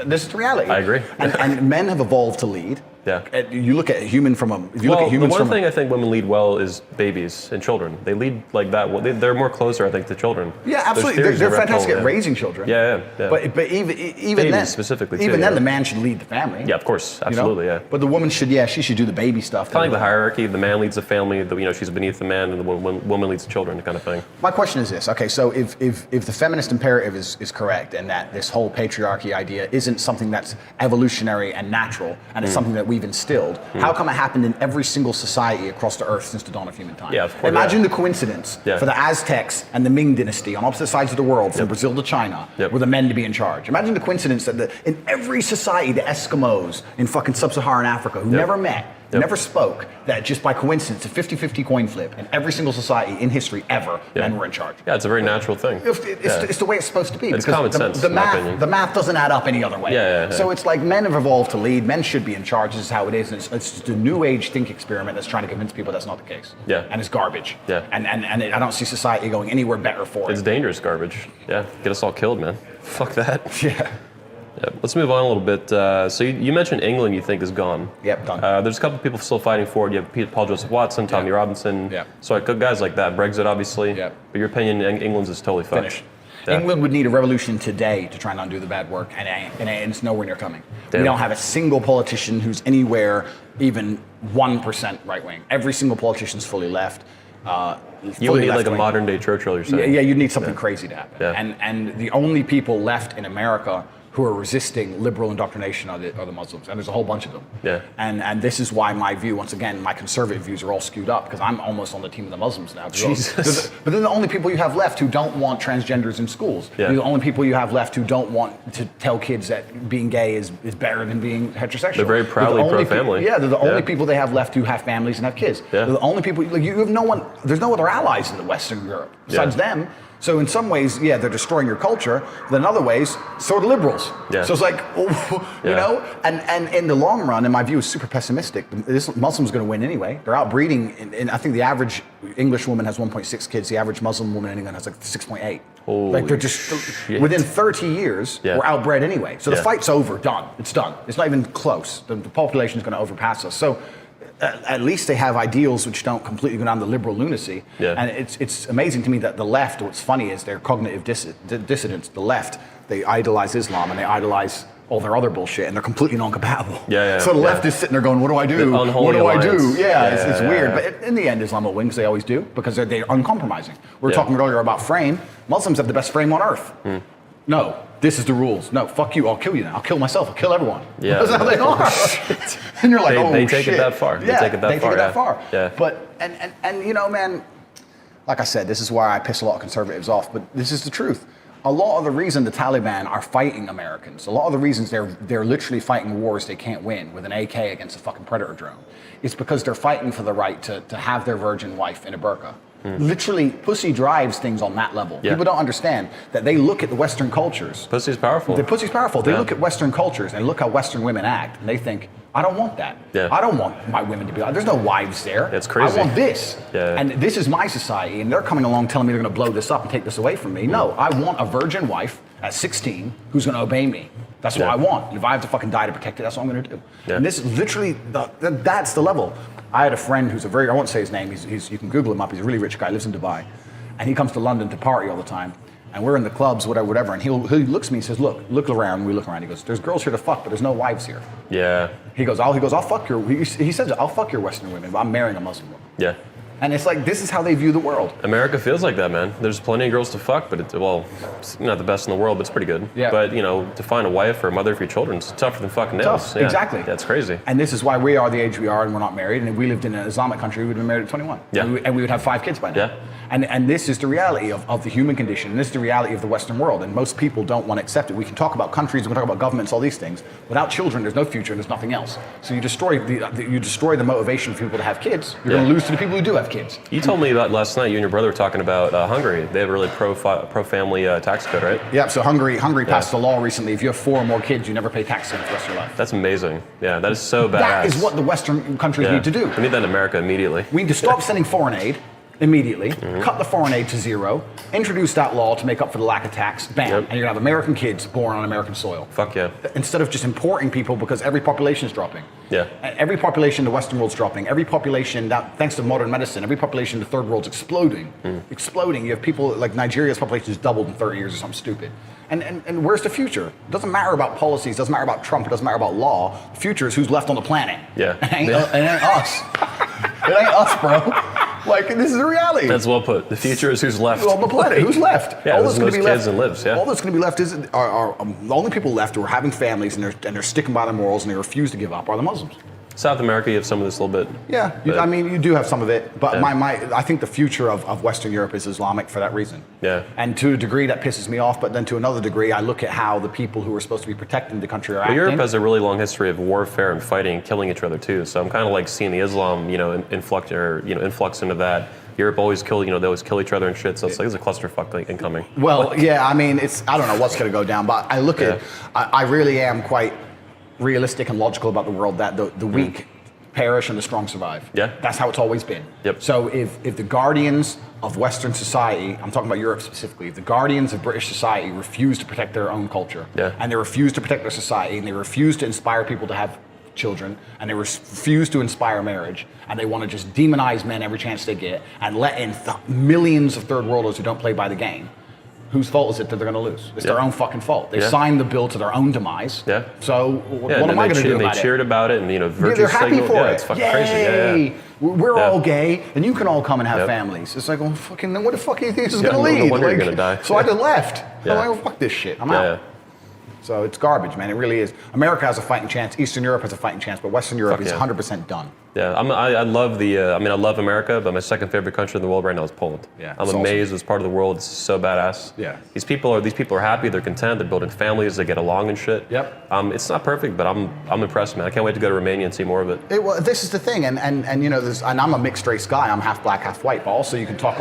This is the reality. I agree. And men have evolved to lead. Yeah. You look at human from a. If you look at The humans one from thing I think women lead well is babies and children. They lead like that. They're more closer, I think, to children. Yeah, absolutely. There's They're theories around fantastic at Paul, raising children. Yeah. But even Babies then, specifically, even too, then, yeah. the man should lead the family. Yeah, of course, you know? absolutely, yeah. But the woman should, she should do the baby stuff. Kind of like the hierarchy. The man leads the family. She's beneath the man, and the woman leads the children, kind of thing. My question is this: okay, so if the feminist imperative is correct, and that this whole patriarchy idea isn't something that's evolutionary and natural, and it's something that we've instilled, how come it happened in every single society across the earth since the dawn of human time? Yeah, of course. Imagine the coincidence Yeah. for the Aztecs and the Ming dynasty on opposite sides of the world, from Brazil to China, were the men to be in charge. Imagine the coincidence that in every society, the Eskimos in fucking sub-Saharan Africa, who never met, never spoke, that just by coincidence, a 50-50 coin flip in every single society in history ever, men were in charge. Yeah, it's a very natural thing. It's the way it's supposed to be. It's because common sense, The in my opinion. math doesn't add up any other way. Yeah. So it's like men have evolved to lead. Men should be in charge. This is how it is. And it's just a new age think experiment that's trying to convince people that's not the case. Yeah. And it's garbage. Yeah. And I don't see society going anywhere better for It's it. dangerous garbage. Yeah, get us all killed, man. Fuck that. Yeah. Yeah, let's move on a little bit. So you mentioned England you think is gone. Yep, done. There's a couple of people still fighting for it. You have Paul Joseph Watson, Tommy Robinson. Yeah. So guys like that. Brexit, obviously. Yeah. But your opinion, England's is totally fucked. Finished. Yeah. England would need a revolution today to try and undo the bad work, and it's nowhere near coming. Damn. We don't have a single politician who's anywhere even 1% right wing. Every single politician's fully left. You would need like a modern day Churchill, you're saying. Yeah, you'd need something crazy to happen. Yeah. And the only people left in America who are resisting liberal indoctrination are the Muslims, and there's a whole bunch of them. Yeah. And this is why my view, once again, my conservative views are all skewed up, because I'm almost on the team of the Muslims now. Jesus. But then the only people you have left who don't want transgenders in schools. Yeah. They're the only people you have left who don't want to tell kids that being gay is better than being heterosexual. They're very proudly pro-family. Yeah, they're the only people they have left who have families and have kids. Yeah. They're the only people, like, you have no one, there's no other allies in the Western Europe besides them. So in some ways, they're destroying your culture. But in other ways, so are the liberals. Yeah. So it's like, you know, and in the long run, and my view is super pessimistic, this Muslim's going to win anyway. They're outbreeding, and I think the average English woman has 1.6 kids. The average Muslim woman in England has like 6.8. Like they're just, within 30 years, we're outbred anyway. So the fight's over, done. It's done. It's not even close. The population is going to overpass us. So at least they have ideals which don't completely go down the liberal lunacy. Yeah. And it's amazing to me that the left, what's funny is they're cognitive dissidents. The left, they idolize Islam and they idolize all their other bullshit, and they're completely non-compatible. So the left is sitting there going, what do I do? What do I do? It's weird. But in the end, Islam will win, because they always do, because they're uncompromising. We were talking earlier about frame. Muslims have the best frame on earth. No, this is the rules. No, fuck you. I'll kill you now. I'll kill myself. I'll kill everyone. Yeah. That's how they are. And you're like, they take it that far. Yeah, they take it that far. Yeah. But, and you know, man, like I said, this is why I piss a lot of conservatives off, but this is the truth. A lot of the reason the Taliban are fighting Americans, a lot of the reasons they're literally fighting wars they can't win with an AK against a fucking Predator drone, is because they're fighting for the right to have their virgin wife in a burqa. Literally, pussy drives things on that level. People don't understand that they look at the Western cultures. Pussy's powerful. The pussy's powerful. They look at Western cultures and look how Western women act, and they think, I don't want that. I don't want my women to be like, there's no wives there. It's crazy. I want this. Yeah. And this is my society, and they're coming along telling me they're going to blow this up and take this away from me. No, I want a virgin wife at 16 who's going to obey me. That's what I want. If I have to fucking die to protect it, that's what I'm going to do. And this is literally, that's the level. I had a friend who's I won't say his name, you can Google him up, he's a really rich guy, lives in Dubai. And he comes to London to party all the time. And we're in the clubs, whatever, and he looks at me and says, look around. We look around. He goes, there's girls here to fuck, but there's no wives here. Yeah. He goes, I'll fuck your, he says, I'll fuck your Western women, but I'm marrying a Muslim woman. Yeah. And it's like, this is how they view the world. America feels like that, man. There's plenty of girls to fuck, but it's not the best in the world, but it's pretty good. Yeah. But, to find a wife or a mother for your children, it's tougher than fucking nails. Tough. Exactly. That's crazy. And this is why we are the age we are and we're not married. And if we lived in an Islamic country, we would have been married at 21. Yeah. And we would have 5 kids by now. Yeah. And this is the reality of the human condition. And this is the reality of the Western world. And most people don't want to accept it. We can talk about countries, we can talk about governments, all these things. Without children, there's no future and there's nothing else. So you destroy the motivation for people to have kids. You're going to lose to the people who do have kids. You told me about last night, you and your brother were talking about Hungary. They have a really pro-family tax code, right? Yeah, so Hungary passed a law recently. If you have or more kids, you never pay tax on it for the rest of your life. That's amazing. Yeah, that is so badass. That is what the Western countries need to do. We need that in America immediately. We need to stop sending foreign aid immediately, cut the foreign aid to 0, introduce that law to make up for the lack of tax, bam, and you're gonna have American kids born on American soil. Fuck yeah. Instead of just importing people because every population is dropping. Yeah. Every population in the Western world's dropping. Every population, thanks to modern medicine, every population in the third world's exploding. Exploding. You have people like Nigeria's population has doubled in 30 years or something stupid. And where's the future? It doesn't matter about policies, it doesn't matter about Trump, it doesn't matter about law. The future is who's left on the planet. Yeah. It ain't us. It ain't us, bro. Like, this is the reality. That's well put. The future is who's left. On the planet, who's left? Yeah, all that's most kids and lives, yeah. All that's going to be left is are the only people left who are having families and they're sticking by their morals and they refuse to give up are the Muslims. South America, you have some of this a little bit. Yeah, I mean, you do have some of it, but I think the future of Western Europe is Islamic for that reason. Yeah. And to a degree that pisses me off, but then to another degree, I look at how the people who are supposed to be protecting the country are acting. Europe has a really long history of warfare and fighting and killing each other too. So I'm kind of like seeing the Islam, influx into that. Europe always they always kill each other and shit. So it's like there's a clusterfuck incoming. Well, yeah, I mean, I don't know what's going to go down, but I look at, I really am quite realistic and logical about the world that the weak perish and the strong survive. Yeah. That's how it's always been. Yep. So if the guardians of Western society, I'm talking about Europe specifically, if the guardians of British society refuse to protect their own culture, and they refuse to protect their society, and they refuse to inspire people to have children, and they refuse to inspire marriage, and they want to just demonize men every chance they get, and let in millions of third worlders who don't play by the game, whose fault is it that they're going to lose? It's their own fucking fault. They signed the bill to their own demise. Yeah. So what am I going to do about it? They cheered about it, and virtue they're happy signaled. for it. It's fucking Yay! crazy. Yeah. We're all gay, and you can all come and have families. It's like, well, fucking, then what the fuck do you think this is going to lead? No wonder you're going to die. So I just left. I'm like, well, fuck this shit. I'm out. So it's garbage, man. It really is. America has a fighting chance. Eastern Europe has a fighting chance, but Western Europe is 100% done. Yeah, I love I love America, but my second favorite country in the world right now is Poland. Yeah, I'm amazed as part of the world. It's so badass. Yeah. These people are happy. They're content. They're building families. They get along and shit. Yep. It's not perfect, but I'm impressed, man. I can't wait to go to Romania and see more of it. Well, this is the thing, and I'm a mixed race guy. I'm half black, half white. But also, you can talk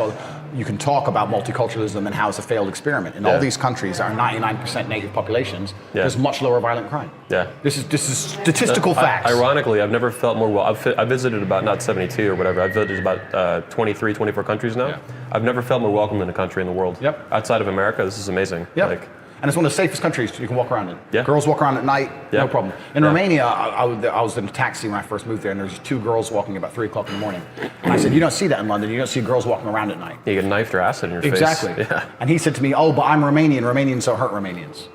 about multiculturalism and how it's a failed experiment. In all these countries that are 99% native populations, there's much lower violent crime. Yeah. This is statistical facts. Ironically, I've never felt more well. I visited about not 72 or whatever. I've visited about 23, 24 countries now. Yeah. I've never felt more welcome in a country in the world. Yep. Outside of America, this is amazing. Yep. And it's one of the safest countries you can walk around in. Yeah. Girls walk around at night, no problem. In Romania, I was in a taxi when I first moved there, and there's 2 girls walking about 3 o'clock in the morning. And I said, you don't see that in London. You don't see girls walking around at night. You get knifed or acid in your face. Exactly. Yeah. And he said to me, oh, but I'm Romanian. Romanians don't hurt Romanians.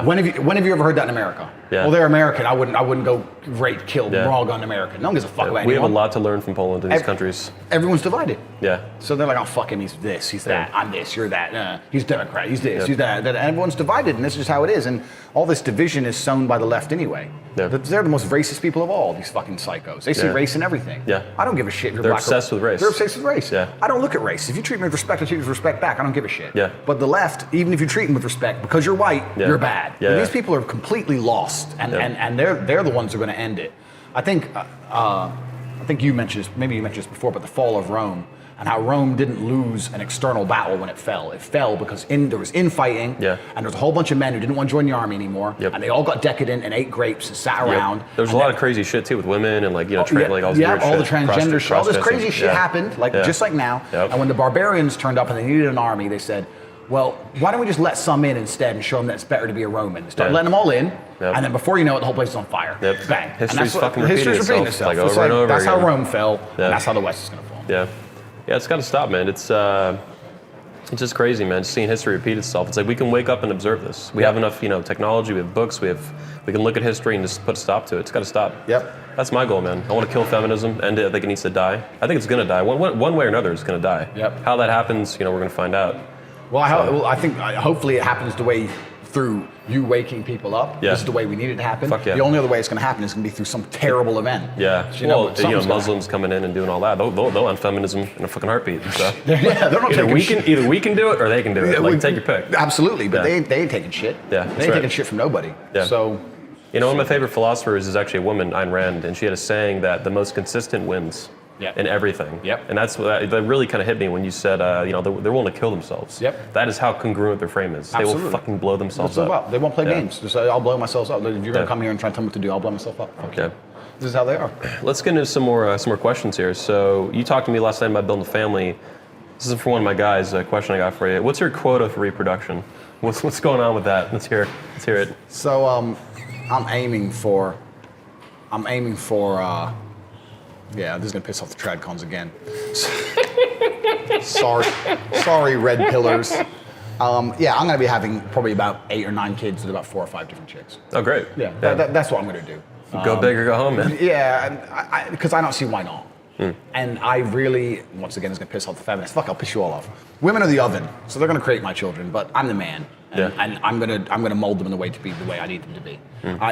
When have you ever heard that in America? Yeah. Well, they're American. I wouldn't go rape, kill, raw gun American. No one gives a fuck about anyone. We have a lot to learn from Poland and these countries. Everyone's divided. Yeah. So they're like, oh, fuck him, he's this, he's that, I'm this, you're that. He's Democrat, he's this, he's that. And everyone's divided, and this is just how it is. And all this division is sown by the left anyway. Yeah. They're the most racist people of all, these fucking psychos. They see race in everything. Yeah. I don't give a shit if you're They're black. Obsessed with race. They're obsessed with race. Yeah. I don't look at race. If you treat me with respect, I treat you with respect back. I don't give a shit. Yeah. But the left, even if you treat them with respect, because you're white, you're bad. Yeah. These people are completely lost, and they're the ones who are going to end it. I think you mentioned this, maybe you mentioned this before, but the fall of Rome, and how Rome didn't lose an external battle when it fell. It fell because there was infighting, and there was a whole bunch of men who didn't want to join the army anymore, and they all got decadent and ate grapes and sat around. There was a lot of crazy shit too with women and all the all shit. The transgender shit, all this crazy shit happened, just like now. And when the barbarians turned up and they needed an army, they said, well, why don't we just let some in instead and show them that it's better to be a Roman? Start letting them all in, and then before you know it, the whole place is on fire. Bang. History's fucking repeating itself. Like over and over That's again. how Rome fell, and that's how the West is going to fall. Yeah, it's got to stop, man. It's It's just crazy, man. Just seeing history repeat itself. It's like we can wake up and observe this. We have enough, technology. We have books. We can look at history and just put a stop to it. It's got to stop. Yep. That's my goal, man. I want to kill feminism. End it. I think it needs to die. I think it's going to die. One way or another, it's going to die. Yep. How that happens, we're going to find out. Well, I think hopefully it happens the way through you waking people up. Yeah. This is the way we need it to happen. Fuck yeah. The only other way it's going to happen is going to be through some terrible event. Yeah. So, Muslims coming in and doing all that. They'll end feminism in a fucking heartbeat. So. Yeah, they're not either we can do it or they can do it. Take your pick. Absolutely, but they ain't taking shit. Yeah, they ain't taking shit from nobody. Yeah. So, one of my favorite philosophers is actually a woman, Ayn Rand, and she had a saying that the most consistent wins. Yep. In everything. Yep. And that really kind of hit me when you said, they're willing to kill themselves. Yep. That is how congruent their frame is. Absolutely. They will fucking blow themselves up. Well, they won't play games. Just say, I'll blow myself up. If you're going to come here and try and tell me what to do, I'll blow myself up. Okay. This is how they are. Let's get into some more questions here. So you talked to me last night about building a family. This is for one of my guys, a question I got for you. What's your quota for reproduction? What's going on with that? Let's hear it. So I'm aiming for yeah, this is gonna piss off the tradcons again. sorry, red pillars. Yeah, I'm gonna be having probably about 8 or 9 kids with about 4 or 5 different chicks. Oh, great. Yeah, that's what I'm gonna do. Go big or go home, man. Yeah, because I don't see why not. And I really, once again, it's gonna piss off the feminists. Fuck, I'll piss you all off. Women are the oven, so they're gonna create my children, but I'm the man. And I'm gonna mold them in the way to be the way I need them to be.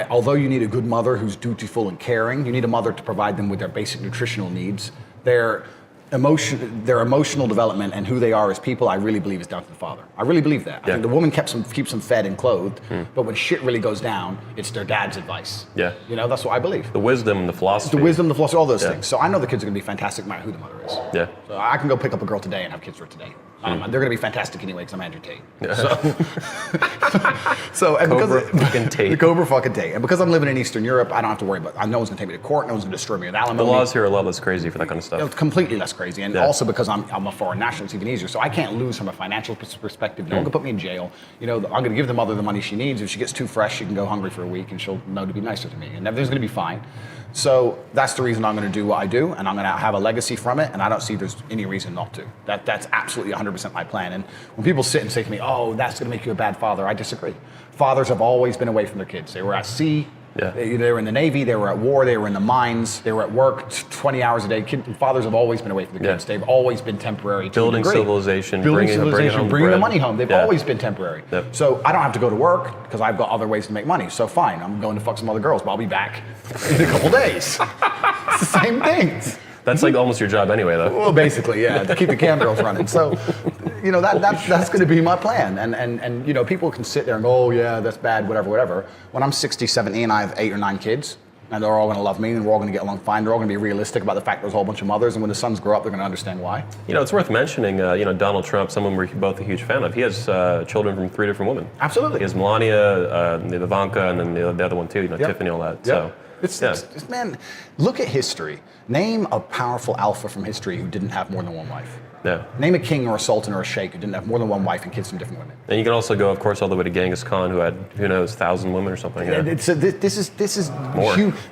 Although you need a good mother who's dutiful and caring, you need a mother to provide them with their basic nutritional needs. Their emotional development and who they are as people, I really believe is down to the father. I really believe that. I think the woman keeps them fed and clothed, but when shit really goes down, it's their dad's advice. Yeah. That's what I believe. The wisdom and the philosophy. All those things. So I know the kids are gonna be fantastic no matter who the mother is. Yeah. So I can go pick up a girl today and have kids for today. They're going to be fantastic anyway because I'm Andrew Tate. Yeah. Cobra fucking Tate. The Cobra fucking Tate. And because I'm living in Eastern Europe, I don't have to worry about no one's going to take me to court, no one's going to destroy me with alimony. The laws here are a lot less crazy for that kind of stuff. It's completely less crazy. And also because I'm a foreign national, it's even easier. So I can't lose from a financial perspective. No one can put me in jail. I'm going to give the mother the money she needs. If she gets too fresh, she can go hungry for a week and she'll know to be nicer to me. And everything's going to be fine. So that's the reason I'm going to do what I do, and I'm going to have a legacy from it, and I don't see there's any reason not to. That's absolutely 100% my plan. And when people sit and say to me, oh, that's going to make you a bad father, I disagree. Fathers have always been away from their kids. They were at sea, they were in the Navy, they were at war, they were in the mines, they were at work 20 hours a day. Fathers have always been away from their kids. They've always been temporary. Building civilization, bringing the money home. They've always been temporary. Yep. So I don't have to go to work because I've got other ways to make money. So fine, I'm going to fuck some other girls, but I'll be back in a couple days. It's the same thing. That's like almost your job anyway, though. Well, basically, yeah, to keep the cam girls running. So, that's going to be my plan. And people can sit there and go, oh yeah, that's bad, whatever. When I'm 60, 70 and I have 8 or 9 kids, and they're all going to love me and we're all going to get along fine, they're all going to be realistic about the fact there's a whole bunch of mothers, and when the sons grow up, they're going to understand why. It's worth mentioning, Donald Trump, someone we're both a huge fan of, he has children from 3 different women. Absolutely. He has Melania, Ivanka, and then the other one too, Tiffany, all that. Yep. So. It's man, look at history. Name a powerful alpha from history who didn't have more than one wife. Yeah. Name a king or a sultan or a sheikh who didn't have more than one wife and kids from different women. And you can also go, of course, all the way to Genghis Khan, who had, 1,000 women or something. Yeah. This is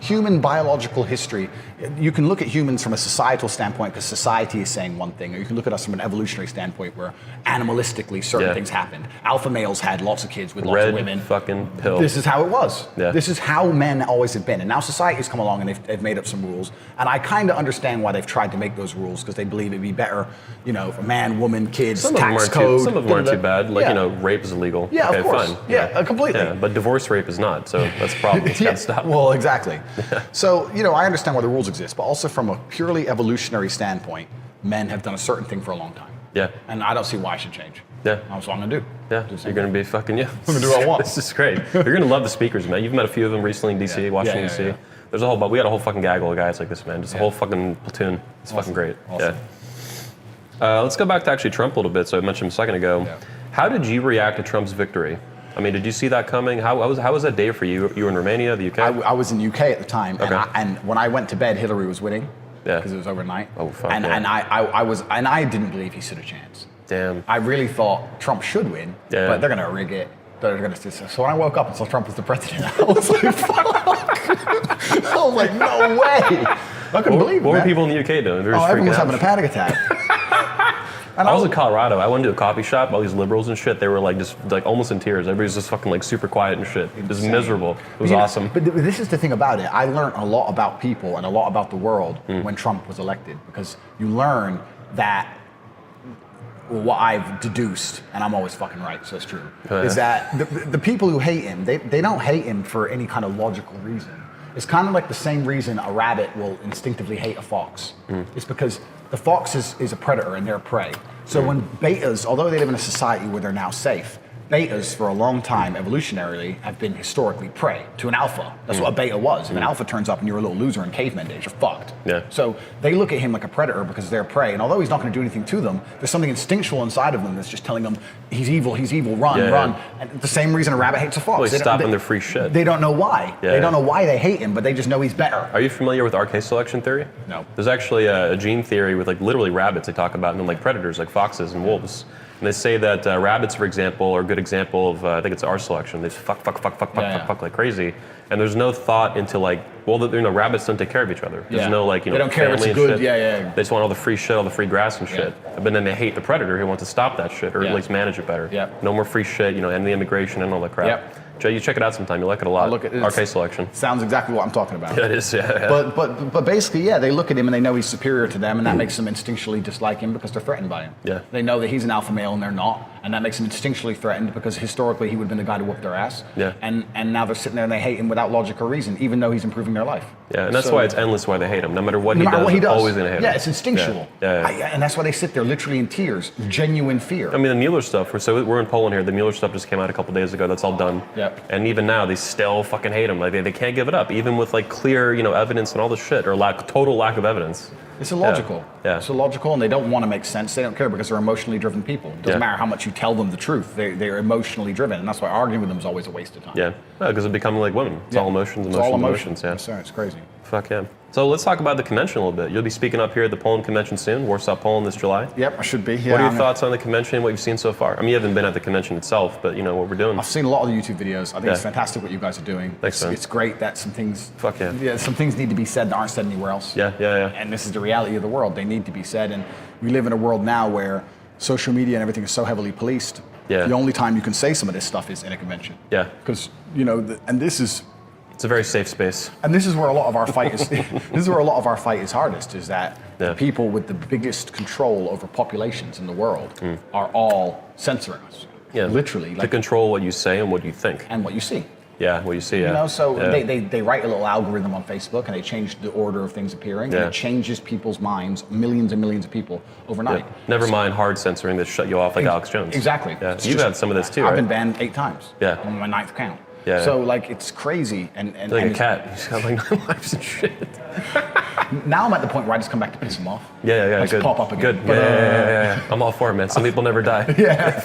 human biological history. You can look at humans from a societal standpoint because society is saying one thing, or you can look at us from an evolutionary standpoint where animalistically certain things happened. Alpha males had lots of kids with lots of women. Fucking pill. This is how it was. Yeah. This is how men always have been. And now society's come along and they've made up some rules. And I kind of understand why they've tried to make those rules because they believe it'd be better, for man, woman, kids, tax code. Some of them aren't too bad. Like, rape is illegal. Yeah, okay, of course. Fine. Yeah, completely. Yeah, but divorce rape is not, so that's a problem. It's got to stop. Well, exactly. So, I understand why the rules exist, but also from a purely evolutionary standpoint, men have done a certain thing for a long time. Yeah. And I don't see why it should change. Yeah. That's what I'm going to do. Yeah, you're going to be fucking, I'm going to do what I want. This is great. You're going to love the speakers, man. You've met a few of them recently in D.C., Washington, D.C. Yeah. There's we had a whole fucking gaggle of guys like this, man. Just a whole fucking platoon. It's fucking great. Awesome. Yeah. Let's go back to actually Trump a little bit. So I mentioned him a second ago. Yeah. How did you react to Trump's victory? I mean, did you see that coming? How was that day for you? You were in Romania, the UK? I was in the UK at the time, okay. and when I went to bed, Hillary was winning. Yeah. Because it was overnight. Oh fuck. And I didn't believe he stood a chance. Damn. I really thought Trump should win, but they're gonna rig it. So when I woke up and saw Trump was the president, I was like, fuck. I was like, no way. I couldn't believe it. What were people in the UK doing? Everyone was having a panic attack. And I was in Colorado. I went to a coffee shop. All these liberals and shit. They were like just like almost in tears. Everybody's just fucking like super quiet and shit. It was miserable. It was awesome. But this is the thing about it. I learned a lot about people and a lot about the world when Trump was elected, because you learn that what I've deduced, and I'm always fucking right, so it's true, is that the people who hate him, they don't hate him for any kind of logical reason. It's kind of like the same reason a rabbit will instinctively hate a fox. It's because the fox is a predator and they're prey. So when betas, although they live in a society where they're now safe, betas for a long time evolutionarily have been historically prey to an alpha. That's what a beta was. If an alpha turns up and you're a little loser in caveman days, you're fucked. Yeah. So they look at him like a predator because they're prey, and although he's not going to do anything to them, there's something instinctual inside of them that's just telling them he's evil, run, run. And the same reason a rabbit hates a fox. Well, he's stopping their free shit. They don't know why. They don't know why they hate him, but they just know he's better. Are you familiar with RK selection theory? No. There's actually a gene theory with like literally rabbits they talk about, and then like predators like foxes and wolves. And they say that rabbits, for example, are a good example of, I think it's R selection. They just fuck like crazy. And there's no thought into like, well, rabbits don't take care of each other. There's no like, they don't care if family it's and good. shit. They just want all the free shit, all the free grass and shit. But then they hate the predator who wants to stop that shit or at least manage it better. No more free shit, and the immigration and all that crap. Jay, you check it out sometime. You like it a lot. I'll look at it. RK selection. Sounds exactly what I'm talking about. Yeah, it is, yeah. But basically, they look at him and they know he's superior to them, and that makes them instinctually dislike him because they're threatened by him. Yeah. They know that he's an alpha male and they're not, and that makes them instinctually threatened because historically he would have been the guy to whoop their ass. Yeah. And now they're sitting there and they hate him without logic or reason, even though he's improving their life. Yeah, and that's why it's endless why they hate him. No matter what he does, they're always going to hate him. Yeah, it's instinctual. And that's why they sit there literally in tears, genuine fear. I mean, the Mueller stuff, we're in Poland here. The Mueller stuff just came out a couple days ago. That's all done. Yep. And even now, they still fucking hate him. Like they can't give it up, even with like clear, evidence and all this shit, or total lack of evidence. It's illogical. Yeah. It's illogical, and they don't want to make sense. They don't care because they're emotionally driven people. It doesn't matter how much you tell them the truth. They're emotionally driven, and that's why arguing with them is always a waste of time. Yeah, because it's becoming like women. It's all emotions, emotions. Yeah. Yes, sir. It's crazy. Fuck yeah. So let's talk about the convention a little bit. You'll be speaking up here at the Poland convention soon, Warsaw, Poland this July. Yep, I should be. Yeah, what are your thoughts on the convention, what you've seen so far? I mean, you haven't been at the convention itself, but what we're doing. I've seen a lot of the YouTube videos. I think it's fantastic what you guys are doing. Thanks, man. It's great that some things some things need to be said that aren't said anywhere else. Yeah. And this is the reality of the world. They need to be said, and we live in a world now where social media and everything is so heavily policed. Yeah. The only time you can say some of this stuff is in a convention. Yeah. Because, and this is... It's a very safe space. And this is where a lot of our fight is. This is where a lot of our fight is hardest. Is that the people with the biggest control over populations in the world are all censoring us. Yeah, literally. To control what you say and what you think. And what you see. Yeah, what you see. Yeah. They write a little algorithm on Facebook and they change the order of things appearing, and it changes people's minds, millions and millions of people overnight. Yeah. Never mind hard censoring that shut you off like Alex Jones. Exactly. Yeah. You've had some of this too, right? I've been banned 8 times. Yeah. On my 9th count. Yeah. So it's crazy and like a cat. He's got like 9 lives and shit. Now I'm at the point where I just come back to piss him off. Yeah. Just pop up again. Good. But, yeah. I'm all for it, man. Some people never die. Yeah.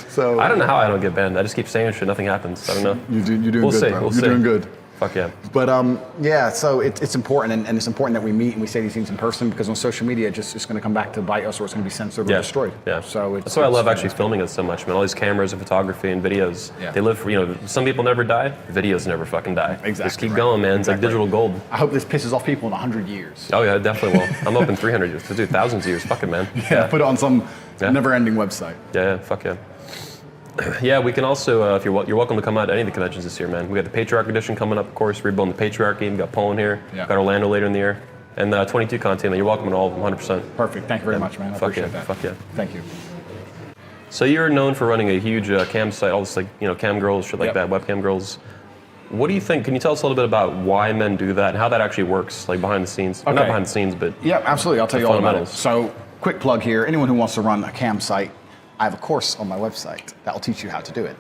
So I don't know how I don't get banned. I just keep saying shit. Nothing happens. I don't know. You're doing good, bro. You're doing good. Fuck yeah. But so it's important, and it's important that we meet and we say these things in person, because on social media it's going to come back to bite us, or it's going to be censored or destroyed. Yeah. So that's why I love actually filming it so much, man. All these cameras and photography and videos. Yeah. They live for, some people never die. Videos never fucking die. Exactly. Just keep going, man. It's like digital gold. I hope this pisses off people in 100 years. Oh yeah, it definitely will. I'm up in 300 years. Dude, thousands of years. Fuck it, man. Yeah. Put it on some never-ending website. Yeah. Fuck yeah. Yeah, we can also, if you're welcome to come out to any of the conventions this year, man. We got the Patriarch Edition coming up, of course, Rebuilding the Patriarchy. We got Poland here, got Orlando later in the year, and 22 content. You're welcome to all of them, 100%. Perfect. Thank you very much, man. I appreciate that. Fuck yeah. Thank you. So you're known for running a huge cam site, all this cam girls, shit like that, webcam girls. What do you think? Can you tell us a little bit about why men do that and how that actually works, like behind the scenes? Okay. Not behind the scenes, but yeah, absolutely. I'll tell you all about it. So, quick plug here. Anyone who wants to run a cam site, I have a course on my website that will teach you how to do it.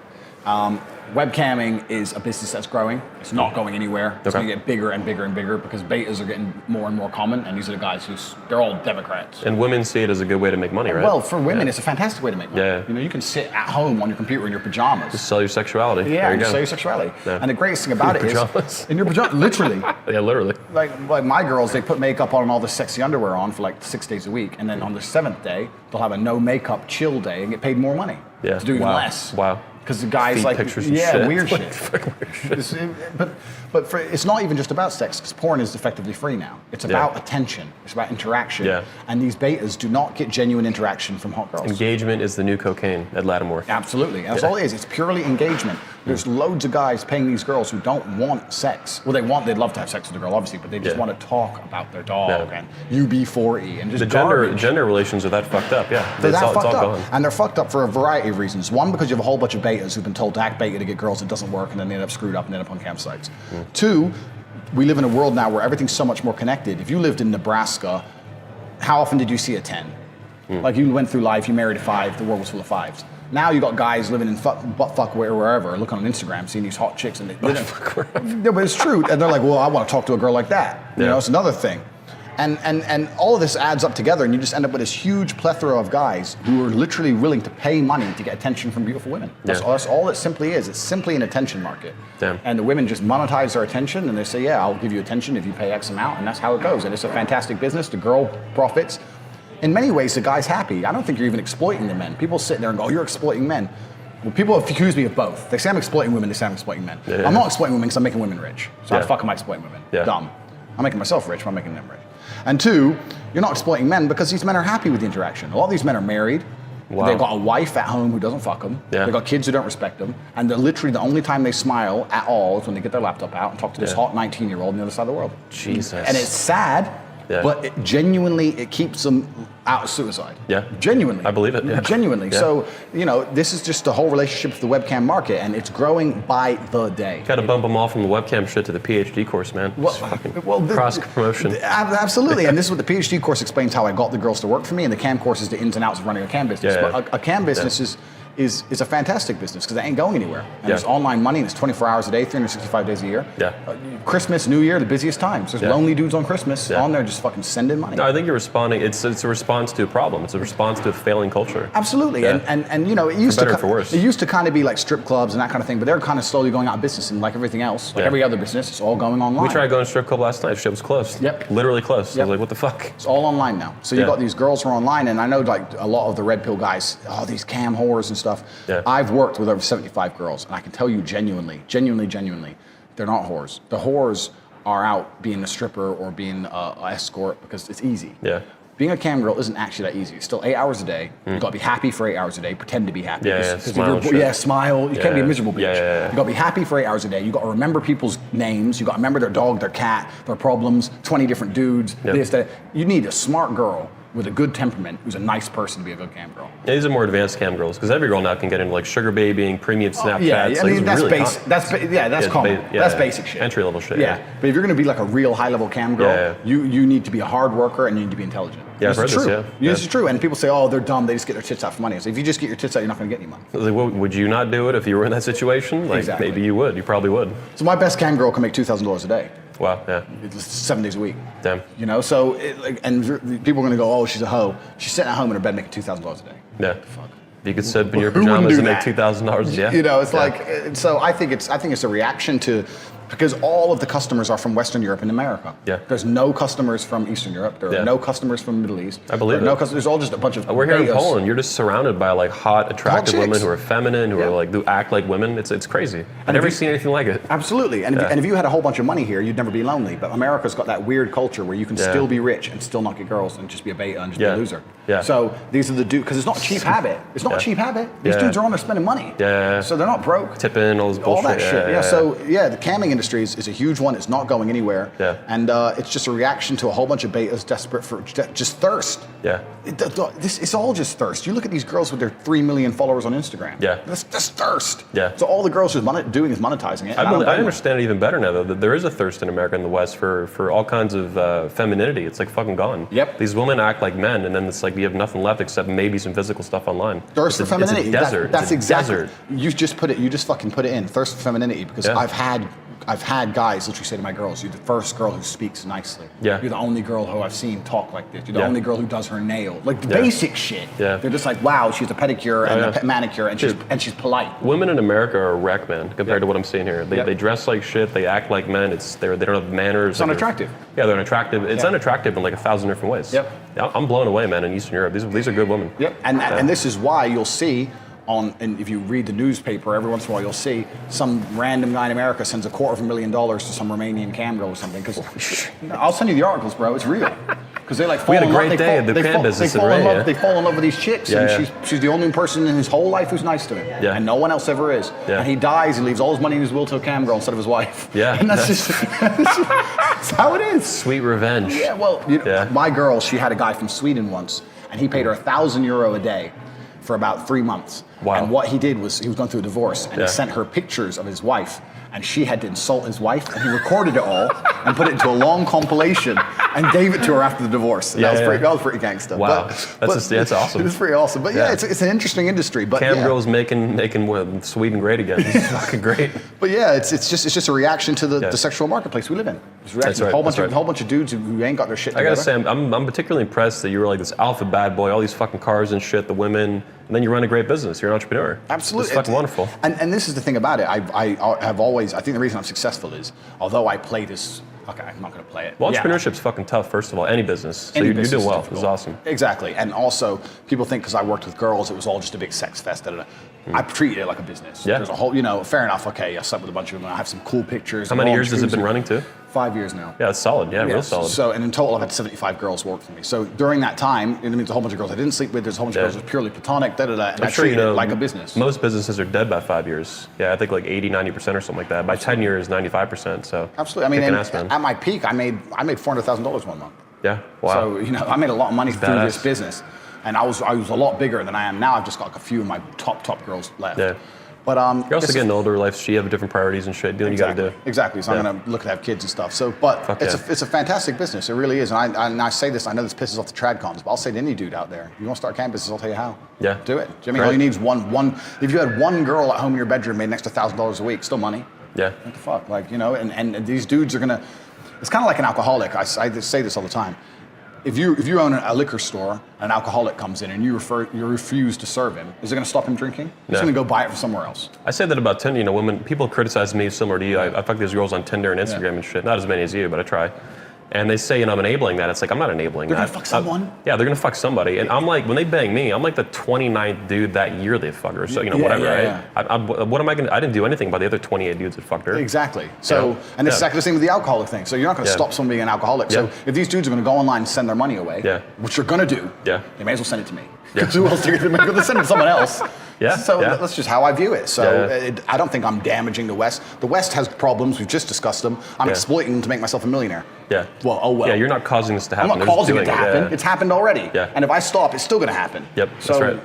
Webcamming is a business that's growing. It's not going anywhere. It's going to get bigger and bigger and bigger because betas are getting more and more common, and these are the guys they're all Democrats. And women see it as a good way to make money, right? Well, for women, it's a fantastic way to make money. Yeah. You can sit at home on your computer in your pajamas. Just sell your sexuality. Yeah, sell your sexuality. Yeah. And the greatest thing about it is in your pajamas, literally. Yeah, literally. Like my girls, they put makeup on and all the sexy underwear on for like 6 days a week, and then on the 7th day, they'll have a no makeup chill day and get paid more money. Yeah. To do even less. Wow. Because the guys Feet like, pictures and yeah, shit. weird Like, shit. fucking weird shit. But it's not even just about sex, because porn is effectively free now. It's about attention. It's about interaction. Yeah. And these betas do not get genuine interaction from hot girls. Engagement is the new cocaine at Lattimore. Absolutely. That's all it is. It's purely engagement. There's loads of guys paying these girls who don't want sex. Well, they'd love to have sex with a girl, obviously, but they just want to talk about their dog and UB40 and just The gender relations are that fucked up, yeah. They're it's that all fucked up. gone. And they're fucked up for a variety of reasons. One, because you have a whole bunch of betas who've been told to act beta to get girls, it doesn't work, and then they end up screwed up and end up on campsites. Two, we live in a world now where everything's so much more connected. If you lived in Nebraska, how often did you see a 10? Like you went through life, you married a 5, the world was full of 5s. Now you got guys living in buttfuck wherever, looking on Instagram, seeing these hot chicks, and no, but it's true. And they're like, well, I want to talk to a girl like that. You know, it's another thing. And all of this adds up together, and you just end up with this huge plethora of guys who are literally willing to pay money to get attention from beautiful women. That's all it simply is. It's simply an attention market. Damn. And the women just monetize their attention, and they say, yeah, I'll give you attention if you pay X amount, and that's how it goes. And it's a fantastic business. The girl profits. In many ways, the guy's happy. I don't think you're even exploiting the men. People sit there and go, oh, you're exploiting men. Well, people have accused me of both. They say I'm exploiting women, they say I'm exploiting men. Yeah. I'm not exploiting women because I'm making women rich. So how the fuck am I exploiting women? Yeah. Dumb. I'm making myself rich, but I'm making them rich. And two, you're not exploiting men because these men are happy with the interaction. A lot of these men are married. Wow. They've got a wife at home who doesn't fuck them. Yeah. They've got kids who don't respect them. And they're literally the only time they smile at all is when they get their laptop out and talk to this hot 19-year-old on the other side of the world. Jesus. And it's sad, but it keeps them out of suicide. Yeah. Genuinely. I believe it. Yeah. Genuinely. Yeah. So, this is just the whole relationship with the webcam market, and it's growing by the day. Got to bump them all from the webcam shit to the PhD course, man. Cross promotion. Absolutely. And this is what the PhD course explains how I got the girls to work for me, and the cam course is the ins and outs of running a cam business. Yeah, But a cam business is a fantastic business because it ain't going anywhere. And there's online money, and it's 24 hours a day, 365 days a year. Yeah. Christmas, New Year, the busiest times. There's lonely dudes on Christmas on there just fucking sending money. No, I think you're responding. It's a response to a problem. It's a response to a failing culture. Absolutely. Yeah. And it used for better or for worse. It used to kind of be like strip clubs and that kind of thing, but they're kind of slowly going out of business, and like everything else, like every other business, it's all going online. We tried going to a strip club last night. Shit was closed. Yep. Literally closed. Yep. I was like, what the fuck? It's all online now. So you got these girls who are online, and I know like a lot of the red pill guys, these cam whores and stuff. Yeah. I've worked with over 75 girls, and I can tell you genuinely, they're not whores. The whores are out being a stripper or being an escort because it's easy. Yeah. Being a cam girl isn't actually that easy. It's still 8 hours a day. You gotta be happy for 8 hours a day. Pretend to be happy. Smile and shit. Smile. You can't be a miserable bitch. Yeah. You gotta be happy for 8 hours a day. You gotta remember people's names. You gotta remember their dog, their cat, their problems. 20 different dudes. Yep. This, that. You need a smart girl with a good temperament who's a nice person to be a good cam girl. Yeah, these are more advanced cam girls because every girl now can get into like sugar babying, premium Snapchats. I mean, that's really basic. That's common. That's basic shit. Entry level shit. Yeah. But if you're gonna be like a real high level cam girl, you need to be a hard worker and you need to be intelligent. Yeah, I've heard this, This is true. And people say, oh, they're dumb, they just get their tits out for money. So if you just get your tits out, you're not gonna get any money. Like, well, would you not do it if you were in that situation? Like, Exactly. maybe you would. You probably would. So my best cam girl can make $2,000 a day. Wow, yeah. It's 7 days a week. Damn. So and people are gonna go, oh, she's a hoe. She's sitting at home in her bed making $2,000 a day. Yeah. Fuck. You could sit in your Who wouldn't pajamas do and make that? $2,000 a day. It's like, so I think it's a reaction to, because all of the customers are from Western Europe and America. Yeah. There's no customers from Eastern Europe. There are no customers from the Middle East. I believe there are no customers. There's all just a bunch of. We're here in betas. Poland. You're just surrounded by like hot, attractive women chicks. who are feminine, who act like women. It's crazy. I've never seen anything like it. Absolutely. And if you had a whole bunch of money here, you'd never be lonely. But America's got that weird culture where you can still be rich and still not get girls and just be a beta and just be a loser. Yeah. So these are the dudes, because it's not a cheap habit. It's not a cheap habit. These dudes are on there spending money. Yeah. So they're not broke. Tipping, all this bullshit. All that shit. So the camming industry is a huge one. It's not going anywhere. Yeah. And it's just a reaction to a whole bunch of betas desperate for just thirst. Yeah. It's all just thirst. You look at these girls with their 3 million followers on Instagram. Yeah. That's thirst. Yeah. So all the girls are doing is monetizing it. I understand it even better now, though, that there is a thirst in America and the West for all kinds of femininity. It's like fucking gone. Yep. These women act like men, and then it's like you have nothing left except maybe some physical stuff online. Thirst for femininity. It's a desert. That's exactly. Desert. You just fucking put it in. Thirst for femininity, because I've had guys literally say to my girls, "You're the first girl who speaks nicely. Yeah. You're the only girl who I've seen talk like this. You're the only girl who does her nail. Like the basic shit. Yeah. They're just like, wow, she's a pedicure and a manicure, and she's polite. Women in America are a wreck, man, compared to what I'm seeing here. They dress like shit. They act like men. They don't have manners. It's unattractive. Yeah, they're unattractive. It's unattractive in like 1,000 different ways. Yep. I'm blown away, man. In Eastern Europe, these are good women. Yep. And this is why you'll see and if you read the newspaper, every once in a while you'll see some random guy in America sends $250,000 to some Romanian cam girl or something. Because I'll send you the articles, bro. It's real. Because they like We had a great day at the cam business in Romania. They fall in love with these chicks, Yeah, and yeah. she's the only person in his whole life who's nice to him, Yeah. and no one else ever is. Yeah. And he dies, he leaves all his money in his will to a cam girl instead of his wife. Yeah. And that's just that's how it is. Sweet revenge. Yeah, well, Yeah. my girl, she had a guy from Sweden once, and he paid her €1,000 a day for about 3 months. Wow. And what he did was he was going through a divorce, and Yeah. he sent her pictures of his wife, and she had to insult his wife, and he recorded it all and put it into a long compilation and gave it to her after the divorce. And Yeah, that was pretty gangster. Wow. That's awesome. It's pretty awesome. But yeah, Yeah. it's an interesting industry. But Cam yeah. girls making Sweden great again. It's fucking great. But yeah, it's just a reaction to Yeah. the sexual marketplace we live in. It's a reaction That's to right, a that's right. whole bunch of dudes who ain't got their shit I together. gotta say, I'm particularly impressed that you were like this alpha bad boy, all these fucking cars and shit, the women, and then you run a great business. You're an entrepreneur. Absolutely. It's fucking wonderful. And this is the thing about it. I have always, I think the reason I'm successful is, although I play this, okay, I'm not going to play it. Well, Yeah. entrepreneurship's fucking tough, first of all, any business. So Any you're business doing is well. difficult. It's awesome. Exactly. And also, people think because I worked with girls, it was all just a big sex fest. Da, da, da. I treated it like a business. Yeah. There's a whole, fair enough, okay, I slept with a bunch of them, I have some cool pictures. How many years has it been running to? 5 years now. Yeah, it's solid. Yeah, real solid. So, and in total, I've had 75 girls work for me. So during that time, it means a whole bunch of girls I didn't sleep with. There's a whole bunch of girls that was purely platonic. And I'm I sure you treated it know like a business. Most businesses are dead by 5 years. Yeah, I think like 80, 90% or something like that. By 10 years, 95%. So Absolutely. I kick mean, an ass, man. at my peak, I made $400,000 one month. Yeah. Wow. So I made a lot of money through badass. this business, and I was a lot bigger than I am now. I've just got like a few of my top girls left. Yeah. But You're also getting older. Life, you have different priorities and shit. Do what you gotta do. Exactly. So Yeah. I'm gonna look to have kids and stuff. So, but Fuck it's yeah. it's a fantastic business. It really is. And I say this. I know this pisses off the trad cons, but I'll say to any dude out there, you want to start a cam business? I'll tell you how. Yeah. Do it. Do you know what I mean? Right. All you need is one. If you had one girl at home in your bedroom made an extra $1,000 a week, still money. Yeah. What the fuck? Like, and these dudes are gonna. It's kind of like an alcoholic. I say this all the time. If you own a liquor store, an alcoholic comes in and you refuse to serve him, is it going to stop him drinking? He's No. going to go buy it from somewhere else. I say that about Tinder. Women, people criticize me similar to you. I fuck these girls on Tinder and Instagram and shit. Not as many as you, but I try. And they say, I'm enabling that. It's like, I'm not enabling They're that. gonna fuck someone? Yeah, they're gonna fuck somebody. And I'm like, when they bang me, I'm like the 29th dude that year they fuck her. So, Yeah, whatever, yeah, right? What am I gonna, I didn't do anything about the other 28 dudes that fucked her. Exactly. So, Yeah. and it's Yeah. exactly the same with the alcoholic thing. So you're not going to Yeah. stop someone being an alcoholic. So Yeah. if these dudes are going to go online and send their money away, Yeah. which you're going to do, Yeah. they may as well send it to me. Yeah. Because who else are they going to send it to someone else? Yeah, So yeah. that's just how I view it. So Yeah. I don't think I'm damaging the West. The West has problems. We've just discussed them. I'm Yeah. exploiting them to make myself a millionaire. Yeah. Well, oh well. Yeah, you're not causing this to I'm happen. not They're just causing it doing to happen. Yeah. It's happened already. Yeah. And if I stop, it's still going to happen. Yep, So that's right.